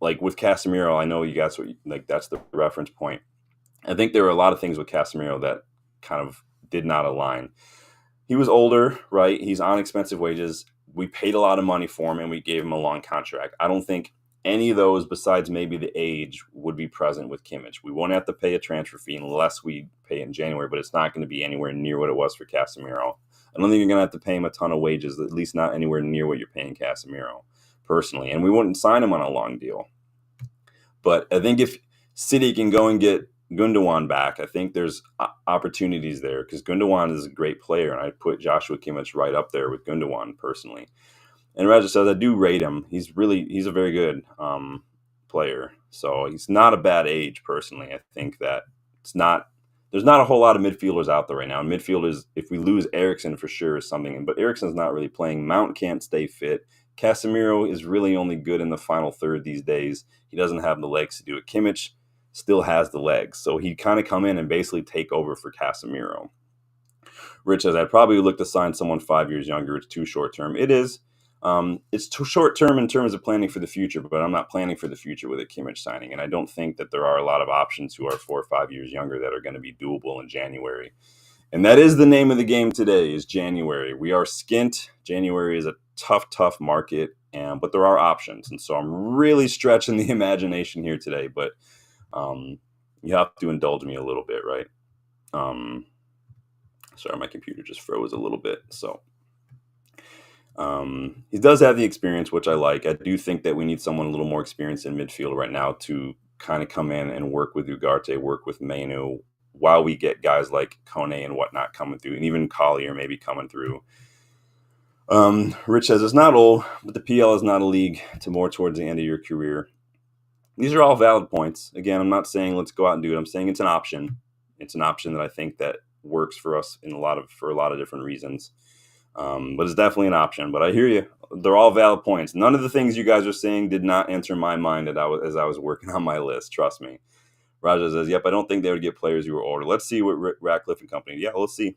like with Casemiro. I know you guys like that's the reference point. I think there were a lot of things with Casemiro that kind of did not align. He was older, right? He's on expensive wages. We paid a lot of money for him and we gave him a long contract. I don't think any of those, besides maybe the age, would be present with Kimmich. We won't have to pay a transfer fee unless we pay in January, but it's not going to be anywhere near what it was for Casemiro. I don't think you're going to have to pay him a ton of wages, at least not anywhere near what you're paying Casemiro, personally. And we wouldn't sign him on a long deal. But I think if City can go and get Gundogan back, I think there's opportunities there because Gundogan is a great player, and I put Joshua Kimmich right up there with Gundogan personally. And Raja says I do rate him. He's a very good player, so he's not a bad age personally. I think that there's not a whole lot of midfielders out there right now. And midfielders, if we lose Eriksen for sure is something, but Eriksen's not really playing. Mount can't stay fit. Casemiro is really only good in the final third these days. He doesn't have the legs to do it. Kimmich still has the legs, so he'd kind of come in and basically take over for Casemiro. Rich says, I'd probably look to sign someone 5 years younger. It's too short term. It is. It's too short term in terms of planning for the future, but I'm not planning for the future with a Kimmich signing, and I don't think that there are a lot of options who are 4 or 5 years younger that are going to be doable in January. And that is the name of the game today, is January. We are skint. January is a tough market, but there are options. And so I'm really stretching the imagination here today, but you have to indulge me a little bit, right? Sorry, my computer just froze a little bit. So he does have the experience, which I like. I do think that we need someone a little more experienced in midfield right now to kind of come in and work with Ugarte, work with Manu, while we get guys like Kone and whatnot coming through, and even Collier maybe coming through. Rich says, it's not old, but the PL is not a league to more towards the end of your career. These are all valid points. Again, I'm not saying let's go out and do it. I'm saying it's an option. It's an option that I think that works for us for a lot of different reasons. But it's definitely an option. But I hear you. They're all valid points. None of the things you guys are saying did not enter my mind as I was working on my list. Trust me. Raja says, yep, I don't think they would get players who were older. Let's see what Ratcliffe and company. Yeah, let's see.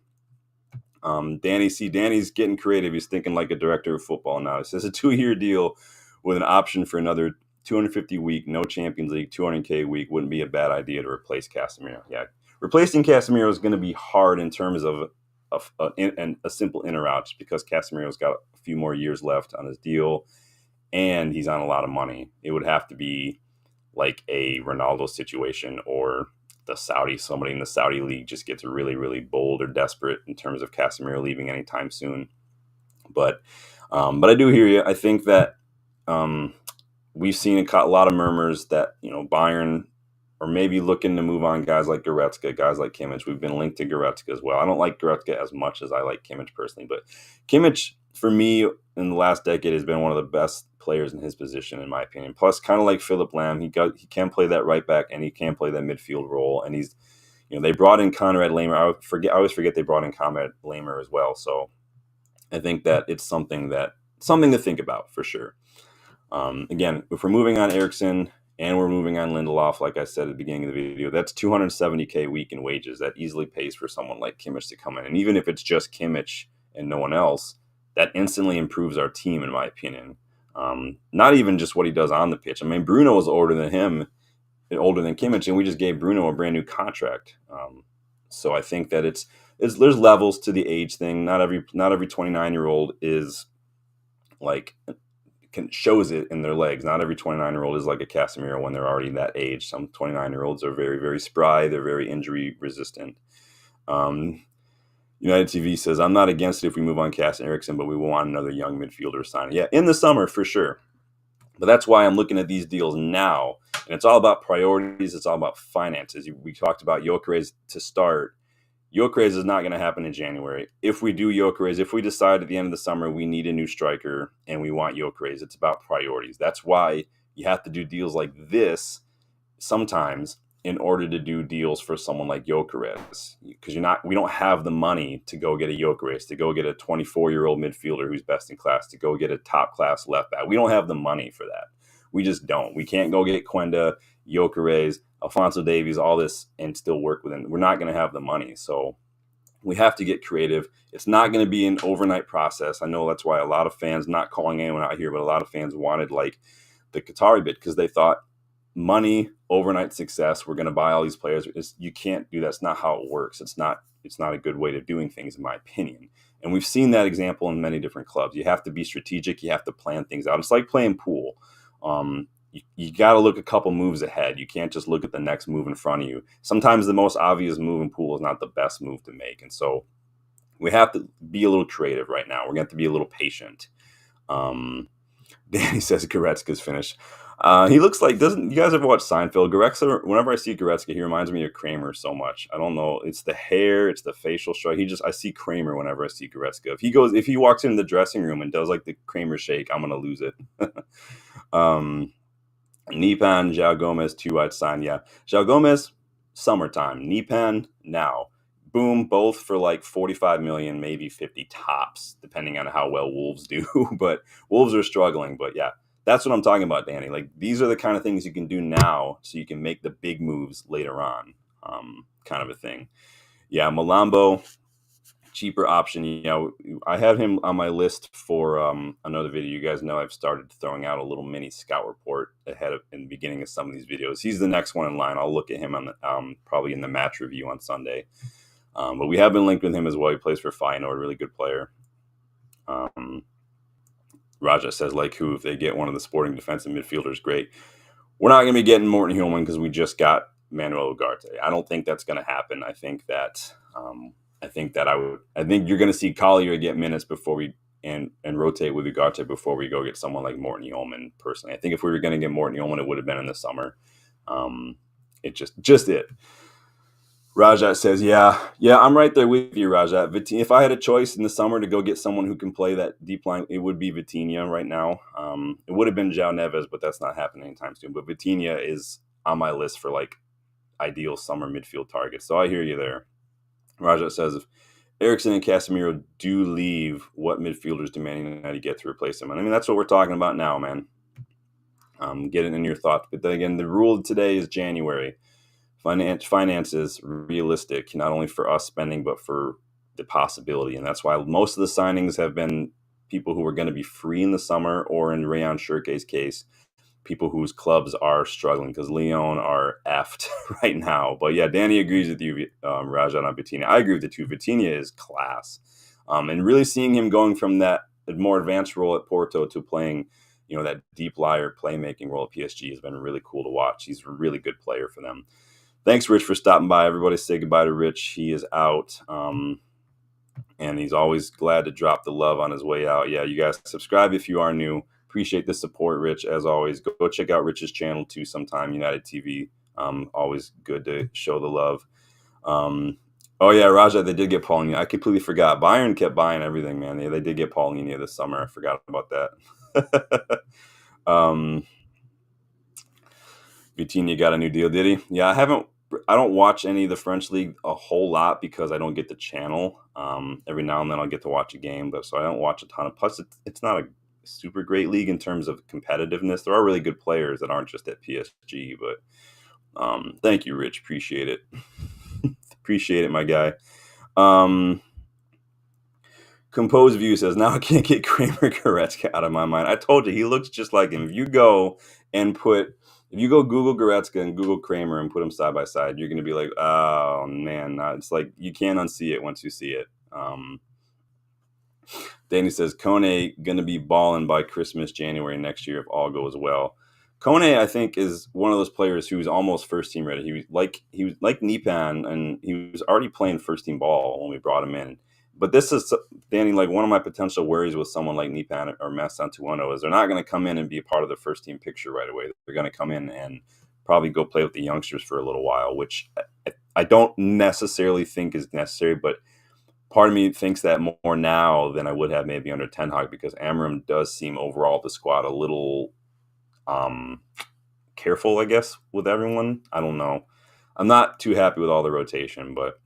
Danny's getting creative. He's thinking like a director of football now. He says a 2-year deal with an option for another 250 a week, no Champions League, 200K a week wouldn't be a bad idea to replace Casemiro. Yeah, replacing Casemiro is going to be hard in terms of a simple in or out, just because Casemiro's got a few more years left on his deal, and he's on a lot of money. It would have to be like a Ronaldo situation, or somebody in the Saudi league just gets really, really bold or desperate in terms of Casemiro leaving anytime soon. But I do hear you. I think that we've seen a lot of murmurs that, Bayern are maybe looking to move on guys like Goretzka, guys like Kimmich. We've been linked to Goretzka as well. I don't like Goretzka as much as I like Kimmich personally, but Kimmich, for me, in the last decade, has been one of the best players in his position, in my opinion. Plus, kind of like Philip Lahm, he can play that right back and he can play that midfield role. And he's, they brought in Konrad Laimer. I always forget they brought in Konrad Laimer as well. So I think that it's something to think about for sure. Again, if we're moving on Eriksen and we're moving on Lindelof, like I said at the beginning of the video, that's 270K a week in wages. That easily pays for someone like Kimmich to come in. And even if it's just Kimmich and no one else, that instantly improves our team, in my opinion. Not even just what he does on the pitch. I mean, Bruno is older than Kimmich, and we just gave Bruno a brand new contract. So I think that there's levels to the age thing. Not every 29-year-old is like shows it in their legs. Not every 29-year-old is like a Casemiro when they're already that age. Some 29-year-olds are very, very spry. They're very injury resistant. United TV says, I'm not against it if we move on Cass and Eriksen, but we want another young midfielder signing. Yeah, in the summer for sure. But that's why I'm looking at these deals now. And it's all about priorities. It's all about finances. We talked about Gyökeres to start. Gyökeres is not going to happen in January. If we do Gyökeres, if we decide at the end of the summer we need a new striker and we want Gyökeres, it's about priorities. That's why you have to do deals like this sometimes in order to do deals for someone like Gyökeres, because we don't have the money to go get a Gyökeres, to go get a 24-year-old midfielder who's best in class, to go get a top class left back. We don't have the money for that. We just don't. We can't go get Quenda, Gyökeres, Alphonso Davies, all this, and still work with him. We're not going to have the money. So we have to get creative. It's not going to be an overnight process. I know that's why a lot of fans, not calling anyone out here, but a lot of fans wanted like the Qatari bid because they thought money, overnight success, we're going to buy all these players. You can't do that. It's not how it works. It's not a good way of doing things, in my opinion. And we've seen that example in many different clubs. You have to be strategic. You have to plan things out. It's like playing pool. You got to look a couple moves ahead. You can't just look at the next move in front of you. Sometimes the most obvious move in pool is not the best move to make. And so we have to be a little creative right now. We're going to have to be a little patient. Danny says Goretzka's finished. He looks like, you guys ever watch Seinfeld? Goretzka, whenever I see Goretzka, he reminds me of Kramer so much. I don't know. It's the hair, it's the facial structure. I see Kramer whenever I see Goretzka. If he walks into the dressing room and does like the Kramer shake, I'm going to lose it. Nipan, João Gomez, 2-wide sign. Yeah. João Gomez, summertime. Nipan, now. Boom, both for like 45 million, maybe 50 tops, depending on how well Wolves do. But Wolves are struggling. But yeah, that's what I'm talking about, Danny. Like, these are the kind of things you can do now so you can make the big moves later on, kind of a thing. Yeah, Malambo, cheaper option. You know, I have him on my list for another video. You guys know I've started throwing out a little mini scout report in the beginning of some of these videos. He's the next one in line. I'll look at him on the, probably in the match review on Sunday. But we have been linked with him as well. He plays for Feyenoord, really good player. Raja says, like who, if they get one of the Sporting defensive midfielders, great. We're not going to be getting Morten Hjulman because we just got Manuel Ugarte. I don't think that's going to happen. I think you're going to see Collier get minutes before we and rotate with Ugarte before we go get someone like Morten Hjulman. Personally, I think if we were going to get Morten Hjulman, it would have been in the summer. It just it. Rajat says, yeah, I'm right there with you, Rajat. If I had a choice in the summer to go get someone who can play that deep line, it would be Vitinha right now. It would have been João Neves, but that's not happening anytime soon. But Vitinha is on my list for like ideal summer midfield targets. So I hear you there. Rajat says, if Eriksen and Casemiro do leave, what midfielders do Man United get to replace them? And I mean, that's what we're talking about now, man. Get it in your thoughts. But then again, the rule today is January. Finance is realistic, not only for us spending, but for the possibility. And that's why most of the signings have been people who are going to be free in the summer, or in Rayan Shirke's case, people whose clubs are struggling because Lyon are effed right now. But yeah, Danny agrees with you, Rajan, on Vitinha. I agree with the two. Vitinha is class. And really seeing him going from that more advanced role at Porto to playing, that deep liar playmaking role at PSG has been really cool to watch. He's a really good player for them. Thanks, Rich, for stopping by. Everybody say goodbye to Rich. He is out. And he's always glad to drop the love on his way out. Yeah, you guys subscribe if you are new. Appreciate the support, Rich, as always. Go check out Rich's channel, too, sometime, United TV. Always good to show the love. Oh, yeah, Raja, they did get Paulinho. I completely forgot. Bayern kept buying everything, man. They did get Paulinho this summer. I forgot about that. Vitinha got a new deal, did he? Yeah, I don't watch any of the French league a whole lot because I don't get the channel. Every now and then I'll get to watch a game, but so I don't watch a ton of. Plus, it's not a super great league in terms of competitiveness. There are really good players that aren't just at PSG, but thank you, Rich. Appreciate it. Appreciate it, my guy. Compose View says, now I can't get Kramer Goretzka out of my mind. I told you, he looks just like him. If you go Google Goretzka and Google Kramer and put them side by side, you're going to be like, oh, man. It's like you can't unsee it once you see it. Danny says, Kone going to be balling by Christmas, January next year if all goes well. Kone, I think, is one of those players who's almost first-team ready. He was like Nipan, and he was already playing first-team ball when we brought him in. But this is, Danny, like one of my potential worries with someone like Nipan or Massantuono is they're not going to come in and be a part of the first-team picture right away. They're going to come in and probably go play with the youngsters for a little while, which I don't necessarily think is necessary, but part of me thinks that more now than I would have maybe under Ten Hag, because Amorim does seem overall the squad a little careful, I guess, with everyone. I don't know. I'm not too happy with all the rotation, but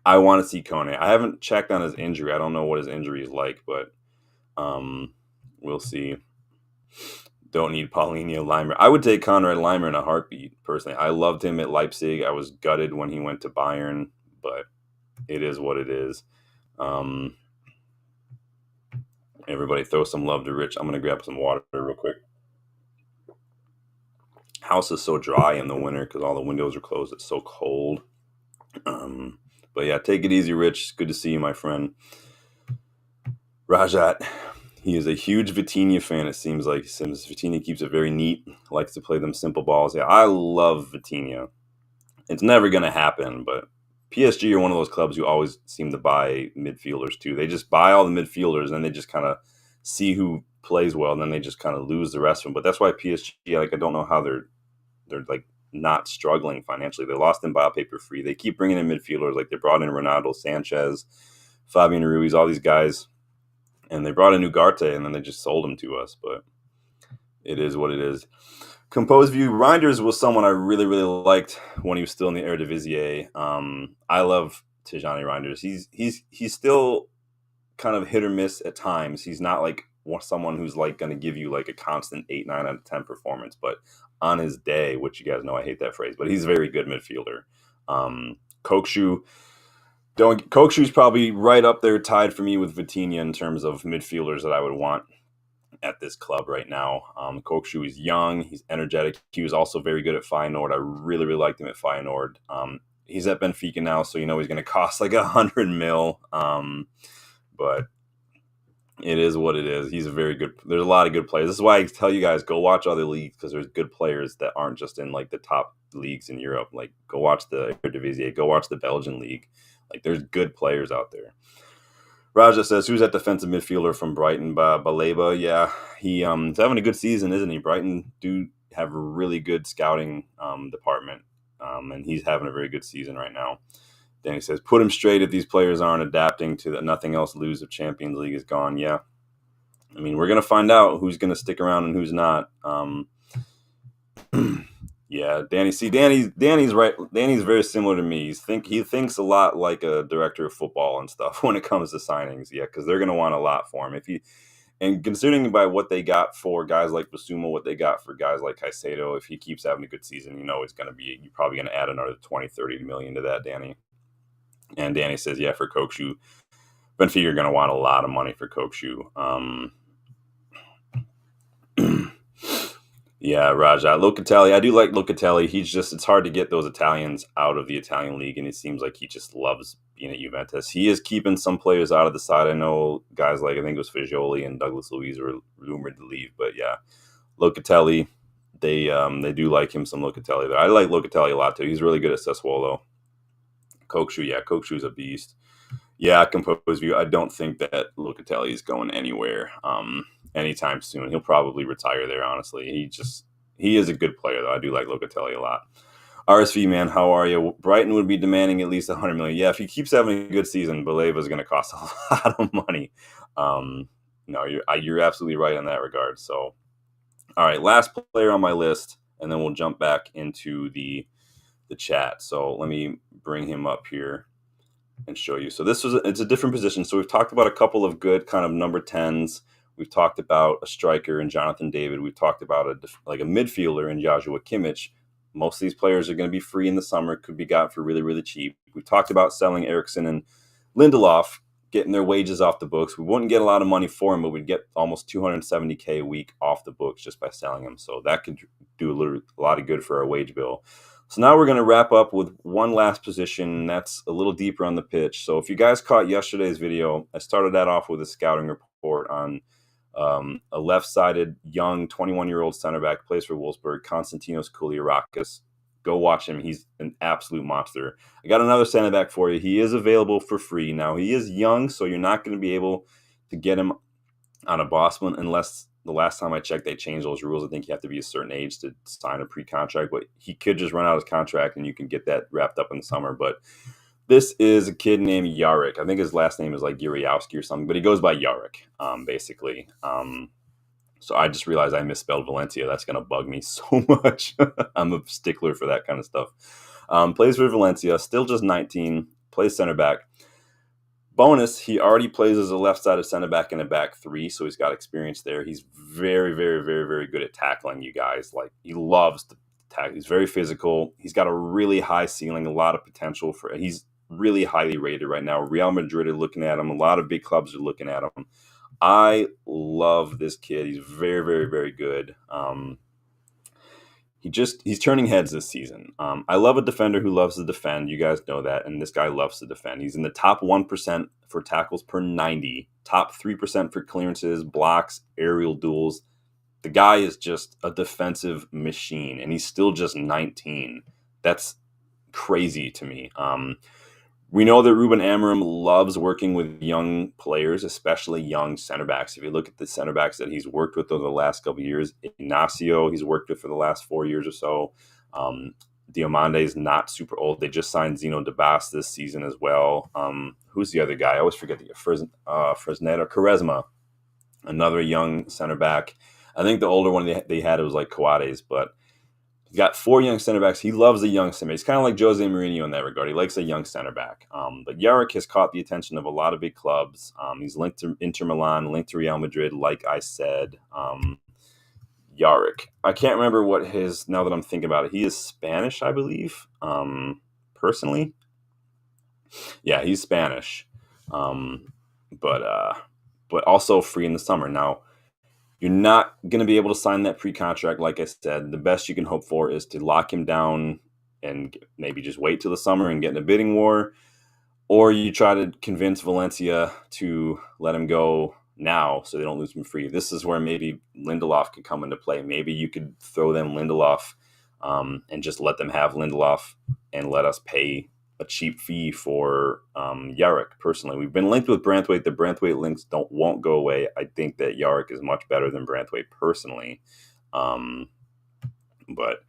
I want to see Kone. I haven't checked on his injury. I don't know what his injury is like, but we'll see. Don't need Paulinho Limer. I would take Conrad Limer in a heartbeat, personally. I loved him at Leipzig. I was gutted when he went to Bayern, but it is what it is. Everybody throw some love to Rich. I'm going to grab some water real quick. House is so dry in the winter because all the windows are closed. It's so cold. But yeah, take it easy, Rich. It's good to see you, my friend. Rajat, he is a huge Vitinha fan, it seems like. Vitinha keeps it very neat, likes to play them simple balls. Yeah, I love Vitinha. It's never going to happen, but PSG are one of those clubs who always seem to buy midfielders too. They just buy all the midfielders, and they just kind of see who plays well, and then they just kind of lose the rest of them. But that's why PSG, like, I don't know how they're like not struggling financially. They lost Mbappe for free. They keep bringing in midfielders, like they brought in Ronaldo, Sanchez, Fabian Ruiz, all these guys. And they brought in Ugarte, and then they just sold him to us. But it is what it is. Composed View, Reinders was someone I really, really liked when he was still in the Eredivisie. I love Tijani Reinders. He's still kind of hit or miss at times. He's not like someone who's like going to give you like a constant 8, 9 out of 10 performance. But on his day, which you guys know I hate that phrase, but he's a very good midfielder. Kokshu's probably right up there, tied for me with Vitinha in terms of midfielders that I would want at this club right now. Kokshu is young, he's energetic. He was also very good at Feyenoord. I really, really liked him at Feyenoord. He's at Benfica now, so you know he's going to cost like 100 mil. But it is what it is. He's a very good. There's a lot of good players. This is why I tell you guys, go watch other leagues, because there's good players that aren't just in like the top leagues in Europe. Like, go watch the Eredivisie, go watch the Belgian league. Like, there's good players out there. Raja says, who's that defensive midfielder from Brighton? Baleba. Yeah, he's having a good season, isn't he? Brighton do have a really good scouting department, and he's having a very good season right now. Danny says, put him straight if these players aren't adapting to the nothing else lose if Champions League is gone. Yeah. I mean, we're going to find out who's going to stick around and who's not. Yeah, Danny. See, Danny's right. Danny's very similar to me. He thinks a lot like a director of football and stuff when it comes to signings. Yeah, because they're going to want a lot for him. And considering by what they got for guys like Basuma, what they got for guys like Caicedo, if he keeps having a good season, you know you're probably going to add another 20, 30 million to that, Danny. And Danny says, yeah, for Kokshu, Benfica are going to want a lot of money for Kokshu. Yeah, Raja. Locatelli, I do like Locatelli. It's hard to get those Italians out of the Italian league, and it seems like he just loves being at Juventus. He is keeping some players out of the side. I know guys like, I think it was Fagioli and Douglas Luiz were rumored to leave, but yeah, Locatelli, they do like him some Locatelli there. I like Locatelli a lot too. He's really good at Sassuolo. Kokshu's a beast. Yeah, Compose View. I don't think that Locatelli is going anywhere anytime soon. He'll probably retire there, honestly. He is a good player, though. I do like Locatelli a lot. RSV, man, how are you? Brighton would be demanding at least 100 million. Yeah, if he keeps having a good season, Baleva is going to cost a lot of money. No, you're absolutely right in that regard. So, all right, last player on my list, and then we'll jump back into the chat. So let me bring him up here and show you. So it's a different position. So we've talked about a couple of good kind of number 10s. We've talked about a striker in Jonathan David. We've talked about a midfielder in Joshua Kimmich. Most of these players are going to be free in the summer, could be got for really, really cheap. We've talked about selling Eriksson and Lindelof, getting their wages off the books. We wouldn't get a lot of money for them, but we'd get almost $270K a week off the books just by selling them. So that could do a lot of good for our wage bill. So now we're going to wrap up with one last position that's a little deeper on the pitch. So if you guys caught yesterday's video, I started that off with a scouting report on a left-sided, young, 21-year-old center back, plays for Wolfsburg, Konstantinos Kouliarakis. Go watch him. He's an absolute monster. I got another center back for you. He is available for free. Now, he is young, so you're not going to be able to get him on a Bosman unless the last time I checked, they changed those rules. I think you have to be a certain age to sign a pre-contract, but he could just run out his contract and you can get that wrapped up in the summer. But this is a kid named Yarek. I think his last name is like Yuriowski or something, but he goes by Yarek, basically. So I just realized I misspelled Valencia. That's going to bug me so much. I'm a stickler for that kind of stuff. Plays for Valencia, still just 19, plays center back. Bonus, he already plays as a left-sided center back in a back three, so he's got experience there. He's very, very, very, very good at tackling you guys. Like, he loves to tackle. He's very physical. He's got a really high ceiling, a lot of potential for. He's really highly rated right now. Real Madrid are looking at him. A lot of big clubs are looking at him. I love this kid. He's very, very, very good. He's turning heads this season. I love a defender who loves to defend. You guys know that, and this guy loves to defend. He's in the top 1% for tackles per 90, top 3% for clearances, blocks, aerial duels. The guy is just a defensive machine, and he's still just 19. That's crazy to me. We know that Ruben Amorim loves working with young players, especially young center backs. If you look at the center backs that he's worked with over the last couple of years, Ignacio, he's worked with for the last 4 years or so. Diomande is not super old. They just signed Zeno DeBas this season as well. Who's the other guy? I always forget Fresneda, Quaresma, another young center back. I think the older one they had was like Coates, but he's got 4 young center backs. He loves a young center back. He's kind of like Jose Mourinho in that regard. He likes a young center back. But Yarrick has caught the attention of a lot of big clubs. He's linked to Inter Milan, linked to Real Madrid, like I said. Yarrick. I can't remember what now that I'm thinking about it. He is Spanish, I believe, personally. Yeah, he's Spanish. But also free in the summer. Now, you're not going to be able to sign that pre-contract, like I said. The best you can hope for is to lock him down and maybe just wait till the summer and get in a bidding war. Or you try to convince Valencia to let him go now so they don't lose him free. This is where maybe Lindelof could come into play. Maybe you could throw them Lindelof and just let them have Lindelof and let us pay a cheap fee for Yarrick. Personally, we've been linked with Branthwaite. The Branthwaite links won't go away. I think that Yarrick is much better than Branthwaite personally. But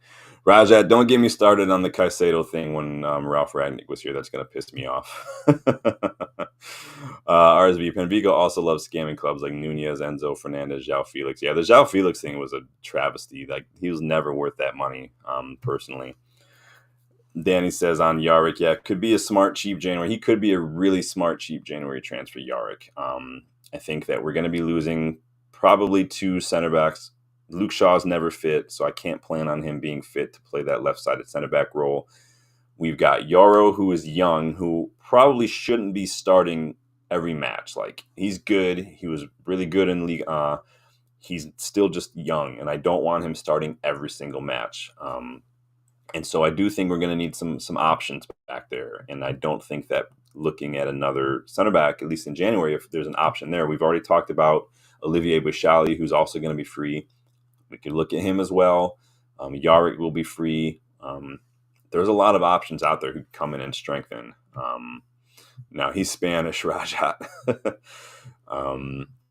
Rajat, don't get me started on the Caicedo thing when Ralph Ragnick was here. That's going to piss me off. RSV Penvico also loves scamming clubs like Nunez, Enzo, Fernandez, João Felix. Yeah, the João Felix thing was a travesty. Like, he was never worth that money, personally. Danny says on Yarrick, yeah, could be a smart, cheap January. He could be a really smart, cheap January transfer, Yarrick. I think that we're going to be losing probably 2 center backs. Luke Shaw's never fit, so I can't plan on him being fit to play that left-sided center back role. We've got Yoro, who is young, who probably shouldn't be starting every match. Like, he's good. He was really good in League. He's still just young, and I don't want him starting every single match. And so I do think we're going to need some options back there. And I don't think that looking at another center back, at least in January, if there's an option there. We've already talked about Olivier Bouchali, who's also going to be free. We could look at him as well. Yarrick will be free. There's a lot of options out there who come in and strengthen. Now, he's Spanish, Rajat.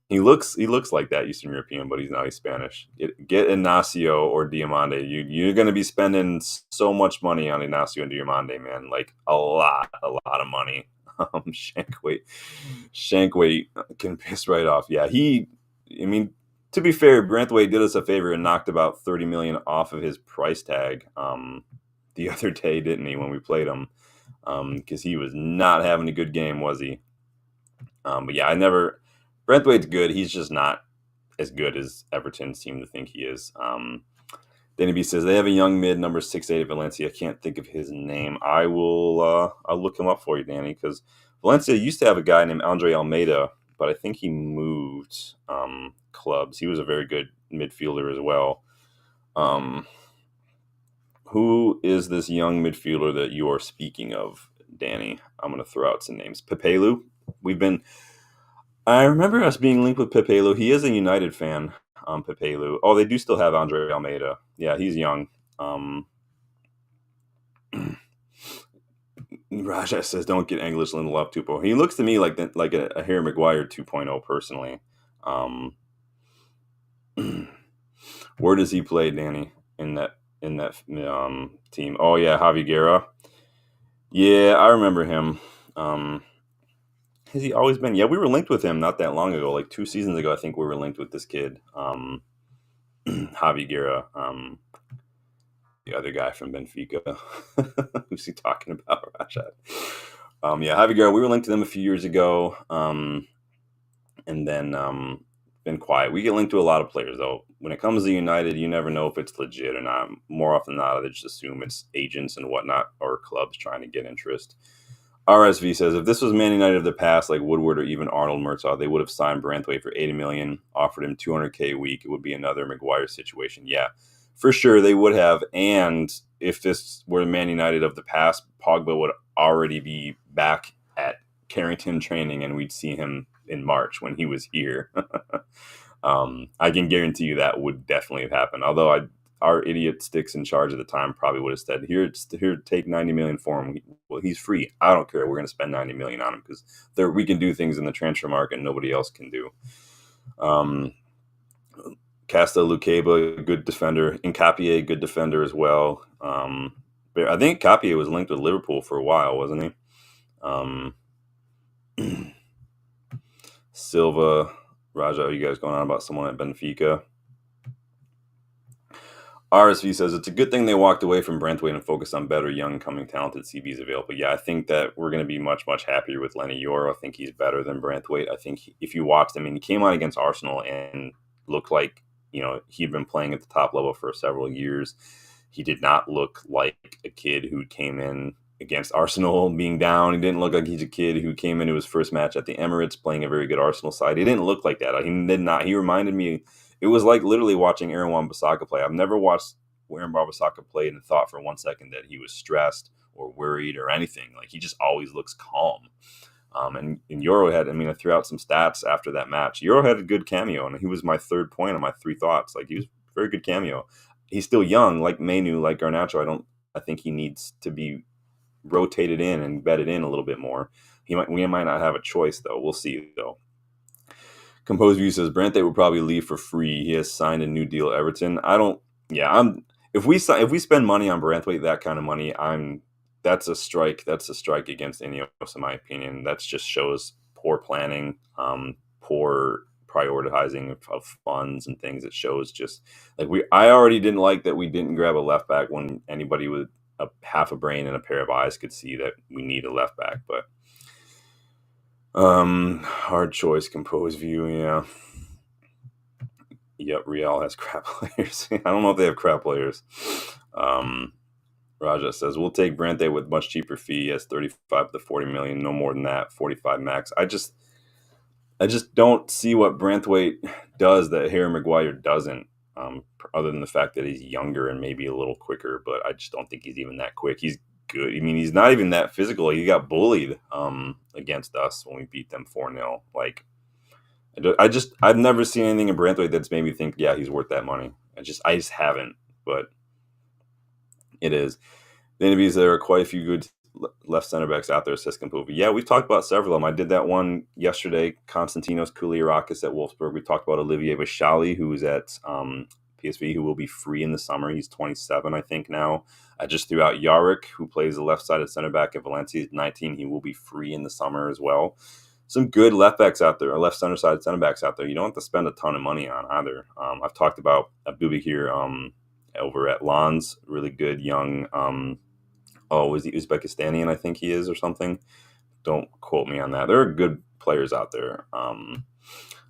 He looks like that Eastern European, but he's Spanish. Get Ignacio or Diomande. You're going to be spending so much money on Ignacio and Diomande, man. Like, a lot of money. Shankweight can piss right off. Yeah, to be fair, Branthwaite did us a favor and knocked about $30 million off of his price tag the other day, didn't he, when we played him? Because he was not having a good game, was he? But yeah, Branthwaite's good. He's just not as good as Everton seem to think he is. Danny B says they have a young mid, number 6'8" at Valencia. I can't think of his name. I'll look him up for you, Danny, because Valencia used to have a guy named Andre Almeida, but I think he moved clubs. He was a very good midfielder as well. Who is this young midfielder that you are speaking of, Danny? I'm going to throw out some names. Pepelu. I remember us being linked with Pepelu. He is a United fan, Pepelu. Oh, they do still have Andre Almeida. Yeah, he's young. Raja says, don't get English Lindelof 2.0. He looks to me like a Harry Maguire 2.0 personally. Where does he play, Danny, in that team? Oh, yeah, Javi Guerra. Yeah, I remember him. Has he always been? Yeah, we were linked with him not that long ago, like 2 seasons ago. I think we were linked with this kid, Javi Guerra. the other guy from Benfica. Who's he talking about, Rashad? Yeah, Javier, we were linked to them a few years ago. And then been quiet. We get linked to a lot of players though. When it comes to United, you never know if it's legit or not. More often than not, they just assume it's agents and whatnot or clubs trying to get interest. RSV says if this was Man United of the past, like Woodward or even Arnold Murtaugh, they would have signed Branthwaite for 80 million, offered him 200K a week. It would be another Maguire situation. Yeah, for sure they would have. And if this were Man United of the past, Pogba would already be back at Carrington training, and we'd see him in March when he was here. I can guarantee you that would definitely have happened. Although our idiot sticks in charge at the time probably would have said, "Here, take 90 million for him. Well, he's free. I don't care. We're going to spend 90 million on him because we can do things in the transfer market nobody else can do." Casta Lucaba, good defender. Nkapie, good defender as well. I think Nkapie was linked with Liverpool for a while, wasn't he? Silva, Raja, are you guys going on about someone at Benfica? RSV says it's a good thing they walked away from Branthwaite and focused on better, young, coming, talented CVs available. Yeah, I think that we're going to be much, much happier with Lenny Yoro. I think he's better than Branthwaite. I think if you watched him, he came on against Arsenal and looked like, he'd been playing at the top level for several years. He did not look like a kid who came in against Arsenal being down. He didn't look like he's a kid who came into his first match at the Emirates playing a very good Arsenal side. He didn't look like that. He did not. He reminded me, it was like literally watching Aaron Wan-Bissaka play. I've never watched Aaron Wan-Bissaka play and thought for 1 second that he was stressed or worried or anything. Like, he just always looks calm. And Euro had, I threw out some stats after that match. Euro had a good cameo, and he was my third point on my three thoughts. Like, he was a very good cameo. He's still young, like Manu, like Garnacho. I think he needs to be rotated in and bedded in a little bit more. We might not have a choice though. We'll see though. Composed View says Branthwaite will probably leave for free. He has signed a new deal at Everton. If we spend money on Branthwaite, that kind of money, that's a strike. That's a strike against Ineos, in my opinion. That just shows poor planning, poor prioritizing of funds and things. It shows just like I already didn't like that we didn't grab a left back when anybody with half a brain and a pair of eyes could see that we need a left back. But hard choice. Composed View, yeah. Yep, Real has crap players. I don't know if they have crap players. Raja says we'll take Branthwaite with much cheaper fee as 35 to 40 million, no more than that, 45 max. I just don't see what Branthwaite does that Harry Maguire doesn't, other than the fact that he's younger and maybe a little quicker, but I just don't think he's even that quick. He's good. He's not even that physical. He got bullied against us when we beat them 4-0. Like, I've never seen anything in Branthwaite that's made me think, yeah, he's worth that money. I just haven't, but it is. The interviews, there are quite a few good left center backs out there, says Kampuva. Yeah, we've talked about several of them. I did that one yesterday, Konstantinos Kouliarakis at Wolfsburg. We talked about Olivier Vachali, who's at PSV, who will be free in the summer. He's 27, I think, now. I just threw out Yarrick, who plays the left-sided center back at Valencia. He's 19. He will be free in the summer as well. Some good left backs out there, or left center-sided center backs out there. You don't have to spend a ton of money on either. I've talked about Abubi here over at Lens, really good young. Is he Uzbekistanian? I think he is, or something. Don't quote me on that. There are good players out there.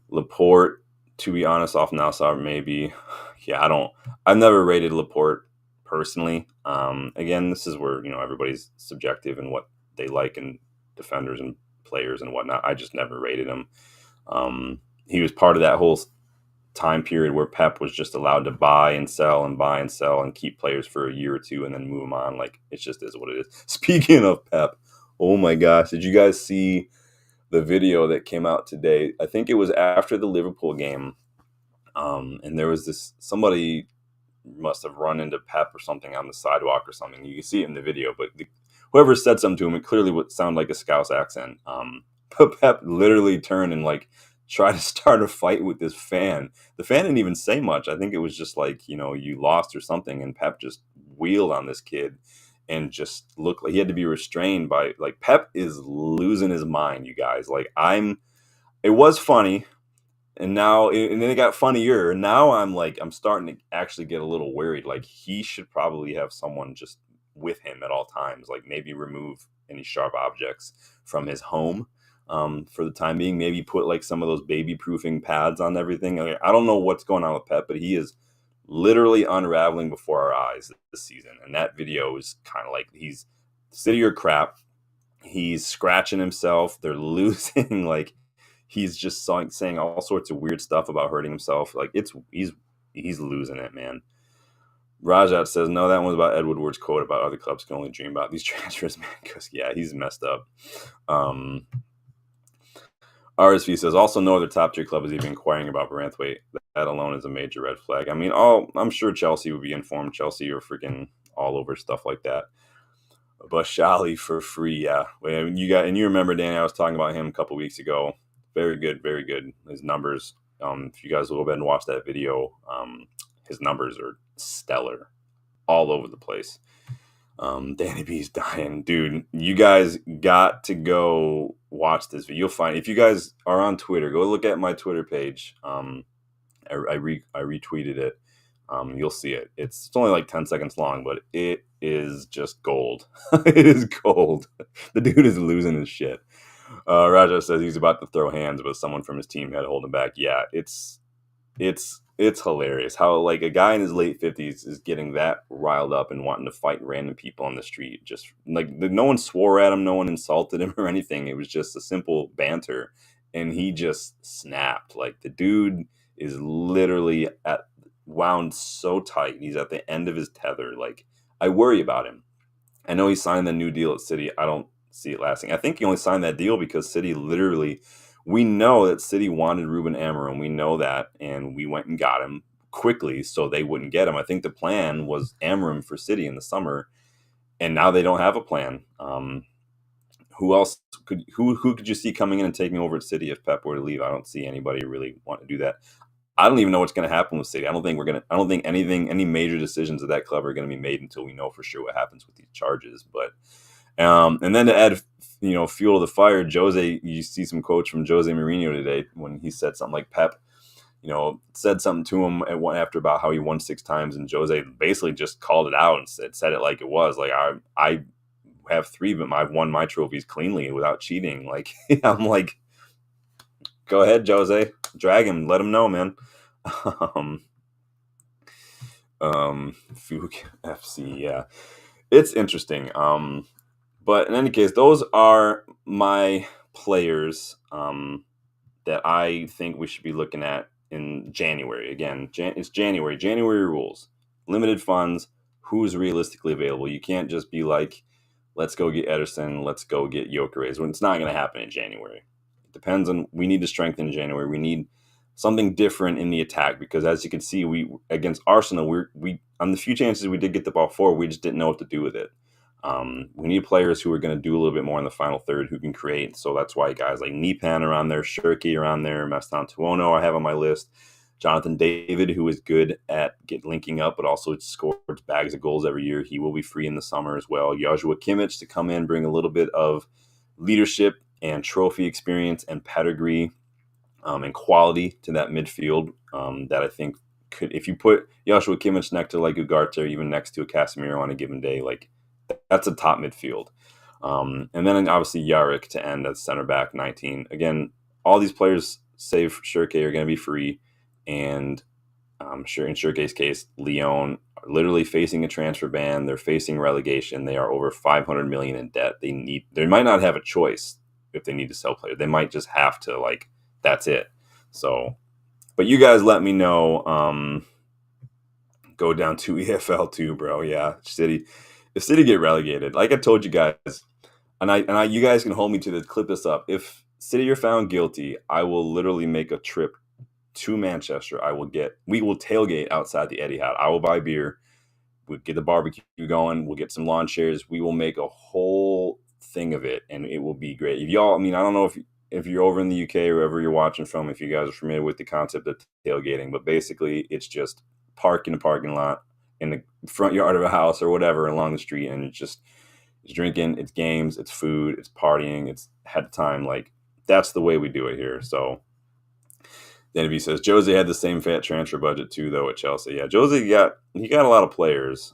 Laporte, to be honest, off Nassau, maybe. Yeah, I've never rated Laporte personally. Again, this is where everybody's subjective and what they like in defenders and players and whatnot. I just never rated him. He was part of that whole time period where Pep was just allowed to buy and sell and keep players for a year or two and then move them on. Like, it just is what it is. Speaking of Pep, oh my gosh, did you guys see the video that came out today? I think it was after the Liverpool game. And there was somebody must have run into Pep or something on the sidewalk or something. You can see it in the video, but whoever said something to him, it clearly would sound like a Scouse accent. But Pep literally turned and try to start a fight with this fan. The fan didn't even say much. I think it was just like, you lost or something. And Pep just wheeled on this kid and just looked like he had to be restrained by, Pep is losing his mind, you guys. It was funny. And now, and then it got funnier. And now I'm starting to actually get a little worried. Like he should probably have someone just with him at all times. Like maybe remove any sharp objects from his home for the time being. Maybe put like some of those baby proofing pads on everything. I don't know what's going on with Pep, but he is literally unraveling before our eyes this season. And that video is kind of like he's city or crap. He's scratching himself. They're losing. Like he's just saying all sorts of weird stuff about hurting himself. Like he's losing it, man. Rajat says, no, that one's about Ed Woodward's quote about other clubs can only dream about these transfers, man. Because, yeah, he's messed up. RSV says, also no other top tier club is even inquiring about Branthwaite. That alone is a major red flag. I mean, I'm sure Chelsea would be informed. Chelsea are freaking all over stuff like that. Bashali for free, yeah. And you remember, Danny, I was talking about him a couple weeks ago. Very good, very good. His numbers, if you guys will go ahead and watch that video, his numbers are stellar, all over the place. Danny B's dying, dude. You guys got to go watch this video. You'll find, if you guys are on Twitter, go look at my Twitter page. I retweeted it. You'll see it. It's only like 10 seconds long, but it is just gold. It is gold. The dude is losing his shit. Raja says he's about to throw hands, but someone from his team had to hold him back. Yeah, it's hilarious how like a guy in his late 50s is getting that riled up and wanting to fight random people on the street. Just like no one swore at him, no one insulted him or anything. It was just a simple banter, and he just snapped. Like the dude is literally wound so tight. He's at the end of his tether. Like I worry about him. I know he signed the new deal at City. I don't see it lasting. I think he only signed that deal because City literally, we know that City wanted Ruben Amorim. We know that, and we went and got him quickly so they wouldn't get him. I think the plan was Amorim for City in the summer, and now they don't have a plan. Who else who could you see coming in and taking over at City if Pep were to leave? I don't see anybody really want to do that. I don't even know what's going to happen with City. I don't think any major decisions of that club are going to be made until we know for sure what happens with these charges. But and then to add, fuel to the fire, Jose, you see some quotes from Jose Mourinho today when he said something like Pep, said something to him after about how he won 6 times, and Jose basically just called it out and said it like it was. Like I have 3, but I've won my trophies cleanly without cheating. Like I'm like, go ahead, Jose, drag him, let him know, man. Fuk FC, yeah, it's interesting. But in any case, those are my players that I think we should be looking at in January. Again, it's January. January rules. Limited funds. Who's realistically available? You can't just be like, let's go get Ederson, let's go get Gyökeres. When it's not going to happen in January. It depends on, we need to strengthen in January. We need something different in the attack because, as you can see, we against Arsenal, we on the few chances we did get the ball forward, we just didn't know what to do with it. We need players who are going to do a little bit more in the final third, who can create. So that's why guys like Nipan are on there, Shirky are on there, Mestan Tuono I have on my list, Jonathan David, who is good at linking up, but also scores bags of goals every year. He will be free in the summer as well. Joshua Kimmich to come in, bring a little bit of leadership and trophy experience and pedigree and quality to that midfield that I think could, if you put Joshua Kimmich next to like Ugarte or even next to a Casemiro on a given day, like that's a top midfield. And then obviously Yarrick to end at center back, 19. Again, all these players, save Shirky, are going to be free. And sure, in Shirky's case, Lyon are literally facing a transfer ban. They're facing relegation. They are over 500 million in debt. They might not have a choice if they need to sell players. They might just have to, like, that's it. So, but you guys let me know. Go down to EFL too, bro. Yeah, City. If City get relegated, like I told you guys, and you guys can hold me to this, clip this up. If City are found guilty, I will literally make a trip to Manchester. We will tailgate outside the Etihad. I will buy beer. We'll get the barbecue going. We'll get some lawn chairs. We will make a whole thing of it, and it will be great. If y'all, I mean, I don't know if you're over in the UK or wherever you're watching from, if you guys are familiar with the concept of tailgating, but basically it's just park in a parking lot in the front yard of a house or whatever along the street, and it's drinking, it's games, it's food, it's partying, it's ahead of time. Like, that's the way we do it here. So Danny B says Jose had the same fat transfer budget too, though at Chelsea. Yeah, he got a lot of players.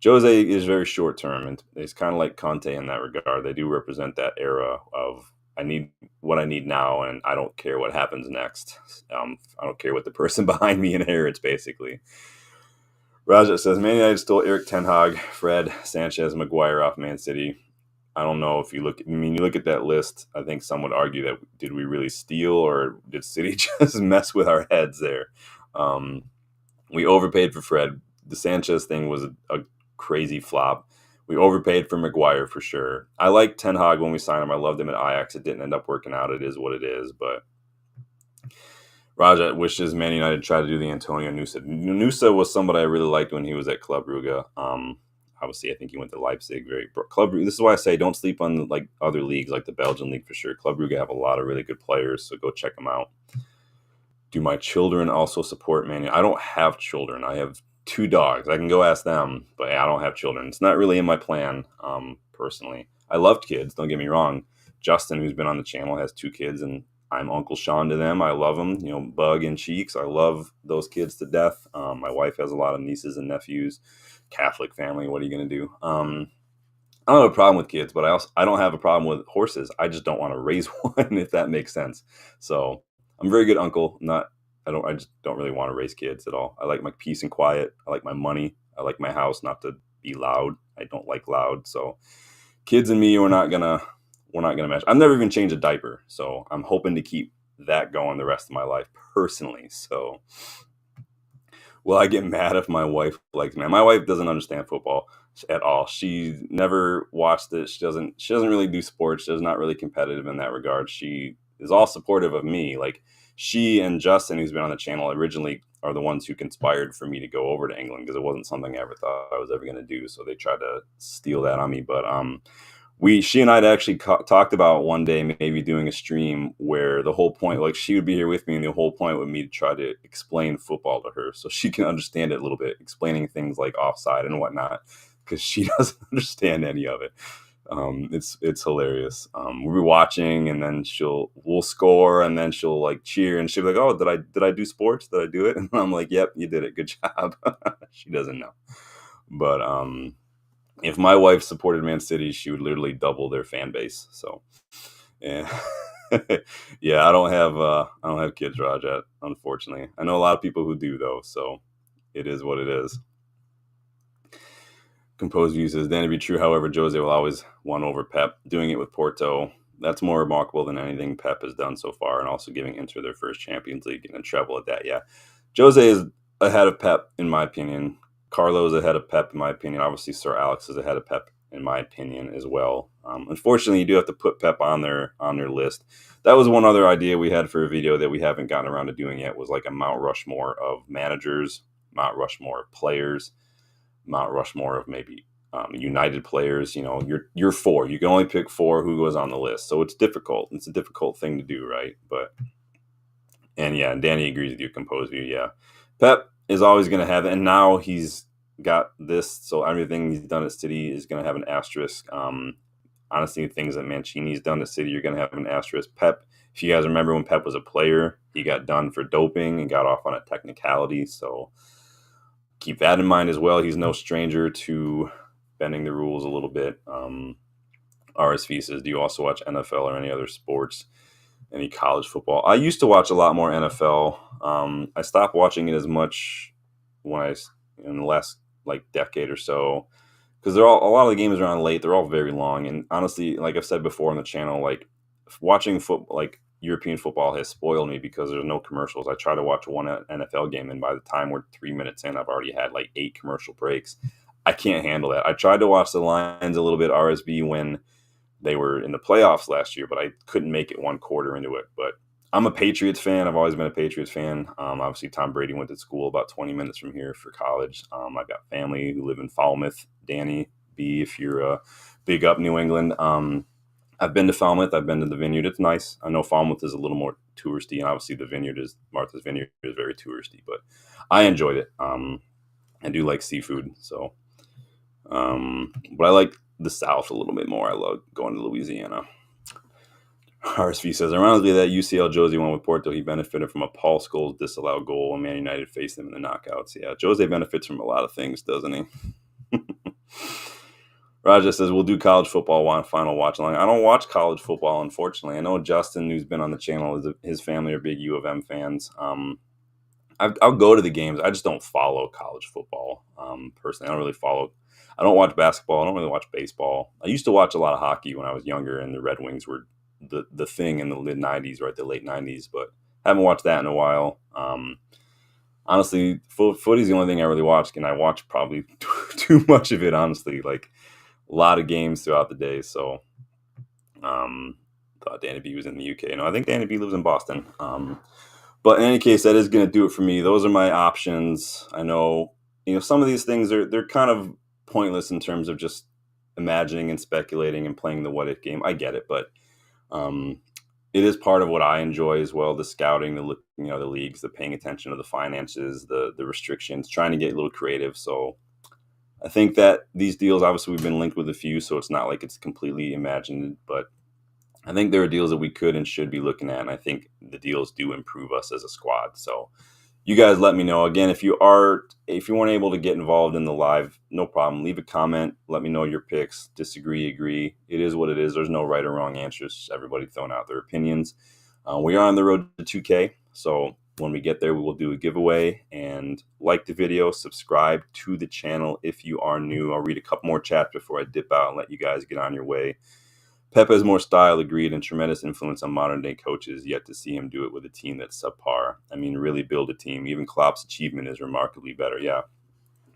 Jose is very short term, and it's kind of like Conte in that regard. They do represent that era of I need what I need now, and I don't care what happens next. I don't care what the person behind me inherits, basically. Raja says Man United stole Eric Ten Hag, Fred, Sanchez, Maguire off Man City. I don't know if you look. I mean, you look at that list. I think some would argue that did we really steal or did City just mess with our heads there? We overpaid for Fred. The Sanchez thing was a crazy flop. We overpaid for Maguire for sure. I liked Ten Hag when we signed him. I loved him at Ajax. It didn't end up working out. It is what it is. But Raja wishes Man United tried to do the Antonio Nusa. Nusa was somebody I really liked when he was at Club Brugge. Obviously, I think he went to Leipzig. Club Brugge. This is why I say don't sleep on like other leagues, like the Belgian league for sure. Club Brugge have a lot of really good players, so go check them out. Do my children also support Man United? I don't have children. I have 2 dogs. I can go ask them, but I don't have children. It's not really in my plan, personally. I loved kids. Don't get me wrong. Justin, who's been on the channel, has 2 kids, and I'm Uncle Sean to them. I love them. You know, Bug and Cheeks. I love those kids to death. My wife has a lot of nieces and nephews. Catholic family. What are you going to do? I don't have a problem with kids, but I don't have a problem with horses. I just don't want to raise one, if that makes sense. So I'm a very good uncle. I just don't really want to raise kids at all. I like my peace and quiet. I like my money. I like my house not to be loud. I don't like loud. So kids and me, we're not gonna match. I've never even changed a diaper, so I'm hoping to keep that going the rest of my life personally. So will I get mad if my wife likes me? My wife doesn't understand football at all. She never watched it. She doesn't really do sports. She's not really competitive in that regard. She is all supportive of me. Like she and Justin, who's been on the channel originally, are the ones who conspired for me to go over to England because it wasn't something I ever thought I was ever going to do. So they tried to steal that on me. But she and I had actually talked about one day maybe doing a stream where the whole point, like she would be here with me, and the whole point would be to try to explain football to her so she can understand it a little bit, explaining things like offside and whatnot, because she doesn't understand any of it. It's hilarious. We'll be watching, and then we'll score, and then she'll like cheer, and she'll be like, "Oh, did I do sports? Did I do it?" And I'm like, "Yep, you did it. Good job." She doesn't know, but if my wife supported Man City, she would literally double their fan base. So, yeah, yeah, I don't have kids, Rajat. Unfortunately, I know a lot of people who do though. So, it is what it is. Composed view says, "Then to be true, however, Jose will always won over Pep. Doing it with Porto, that's more remarkable than anything Pep has done so far, and also giving Inter their first Champions League and a treble at that. Yeah, Jose is ahead of Pep in my opinion. Carlo is ahead of Pep in my opinion. Obviously, Sir Alex is ahead of Pep in my opinion as well. Unfortunately, you do have to put Pep on their list. That was one other idea we had for a video that we haven't gotten around to doing yet. Was like a Mount Rushmore of managers, Mount Rushmore of players, Mount Rushmore of maybe United players. You know, you're 4. You can only pick 4 who goes on the list, so it's difficult. It's a difficult thing to do, right? And Danny agrees with you. Composed view, yeah. Pep is always going to have it, and now he's got this, so everything he's done at City is going to have an asterisk. Honestly, things that Mancini's done at City, you're going to have an asterisk. Pep, if you guys remember when Pep was a player, he got done for doping and got off on a technicality, so keep that in mind as well. He's no stranger to bending the rules a little bit. RSV says, do you also watch NFL or any other sports? Any college football? I used to watch a lot more NFL. I stopped watching it as much in the last like decade or so, because a lot of the games are on late. They're all very long, and honestly, like I've said before on the channel, like watching football, like European football, has spoiled me because there's no commercials. I try to watch one NFL game, and by the time we're 3 minutes in, I've already had like 8 commercial breaks. I can't handle that. I tried to watch the Lions a little bit, RSB, when they were in the playoffs last year, but I couldn't make it one quarter into it. But I'm a Patriots fan. I've always been a Patriots fan. Obviously, Tom Brady went to school about 20 minutes from here for college. I've got family who live in Falmouth. Danny B, if you're big up New England. I've been to Falmouth. I've been to the Vineyard. It's nice. I know Falmouth is a little more touristy, and obviously Martha's Vineyard is very touristy, but I enjoyed it. I do like seafood, so but I like the South a little bit more. I love going to Louisiana. RSV says, ironically, that UCL Jose won with Porto. He benefited from a Paul Scholes disallowed goal when Man United faced him in the knockouts. Yeah, Jose benefits from a lot of things, doesn't he? Raja says, we'll do college football final watch along. I don't watch college football, unfortunately. I know Justin, who's been on the channel, his family are big U of M fans. I'll go to the games. I just don't follow college football personally. I don't really follow. I don't watch basketball. I don't really watch baseball. I used to watch a lot of hockey when I was younger, and the Red Wings were the thing in the mid '90s, right? The late '90s, but haven't watched that in a while. Honestly, footy's the only thing I really watch, and I watch probably too much of it. Honestly, like a lot of games throughout the day. So, thought Danny B was in the UK. No, I think Danny B lives in Boston. But in any case, that is going to do it for me. Those are my options. I know, some of these things they're kind of pointless in terms of just imagining and speculating and playing the what if game. I get it, but it is part of what I enjoy as well. The scouting, the leagues, the paying attention to the finances, the restrictions, trying to get a little creative. So I think that these deals, obviously, we've been linked with a few, so it's not like it's completely imagined, but I think there are deals that we could and should be looking at, and I think the deals do improve us as a squad. So you guys let me know. Again, if you weren't able to get involved in the live, no problem. Leave a comment. Let me know your picks. Disagree, agree. It is what it is. There's no right or wrong answers. Everybody throwing out their opinions. We are on the road to 2K, so when we get there, we will do a giveaway. And like the video, subscribe to the channel if you are new. I'll read a couple more chats before I dip out and let you guys get on your way. Pep has more style, agreed, and tremendous influence on modern-day coaches, yet to see him do it with a team that's subpar. I mean, really build a team. Even Klopp's achievement is remarkably better, yeah.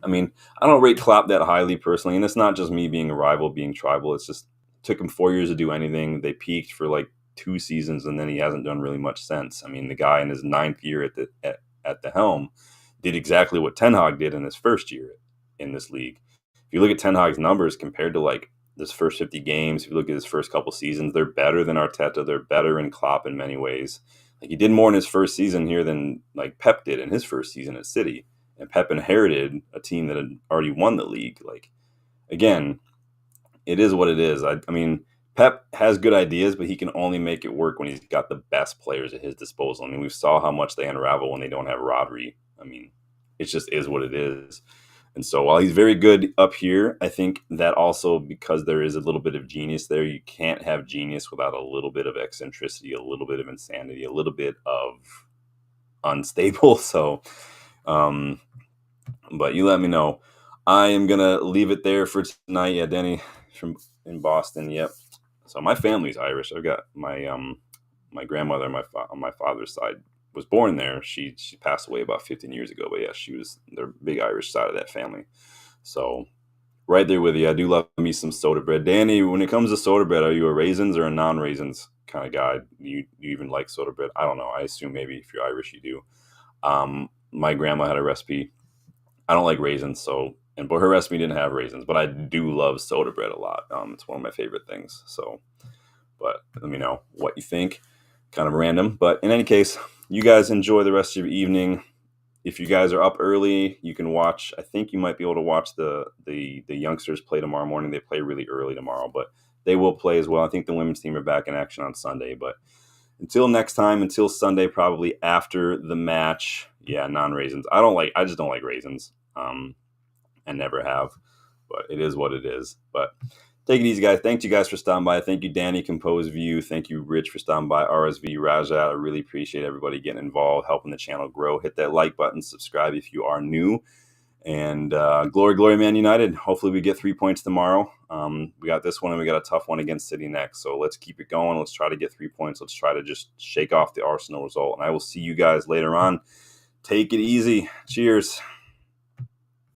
I mean, I don't rate Klopp that highly personally, and it's not just me being a rival, being tribal. It's just it took him 4 years to do anything. They peaked for like 2 seasons, and then he hasn't done really much since. I mean, the guy in his 9th year at the helm did exactly what Ten Hag did in his first year in this league. If you look at Ten Hag's numbers compared to like his first 50 games, if you look at his first couple seasons, they're better than Arteta. They're better in Klopp in many ways. Like he did more in his first season here than like Pep did in his first season at City. And Pep inherited a team that had already won the league. Like, again, it is what it is. I mean, Pep has good ideas, but he can only make it work when he's got the best players at his disposal. I mean, we saw how much they unravel when they don't have Rodri. I mean, it just is what it is. And so while he's very good up here, I think that also because there is a little bit of genius there, you can't have genius without a little bit of eccentricity, a little bit of insanity, a little bit of unstable. So, but you let me know. I am going to leave it there for tonight. Yeah, Denny from in Boston. Yep. So my family's Irish. I've got my grandmother on my father's side was born there. She passed away about 15 years ago, but yeah, she was the big Irish side of that family. So right there with you. I do love me some soda bread. Danny, when it comes to soda bread, are you a raisins or a non-raisins kind of guy? Do you even like soda bread? I don't know. I assume maybe if you're Irish, you do. My grandma had a recipe. I don't like raisins, but her recipe didn't have raisins, but I do love soda bread a lot. It's one of my favorite things. So, but let me know what you think. Kind of random, but in any case, you guys enjoy the rest of your evening. If you guys are up early, you can watch. I think you might be able to watch the youngsters play tomorrow morning. They play really early tomorrow, but they will play as well. I think the women's team are back in action on Sunday. But until next time, until Sunday, probably after the match, yeah, non-raisins. I just don't like raisins. I never have, but it is what it is. But take it easy, guys. Thank you guys for stopping by. Thank you, Danny, Composed View. Thank you, Rich, for stopping by. RSV, Raja. I really appreciate everybody getting involved, helping the channel grow. Hit that like button, subscribe if you are new. And glory, Man United. Hopefully we get 3 points tomorrow. We got this one, and we got a tough one against City next. So let's keep it going. Let's try to get 3 points. Let's try to just shake off the Arsenal result. And I will see you guys later on. Take it easy. Cheers.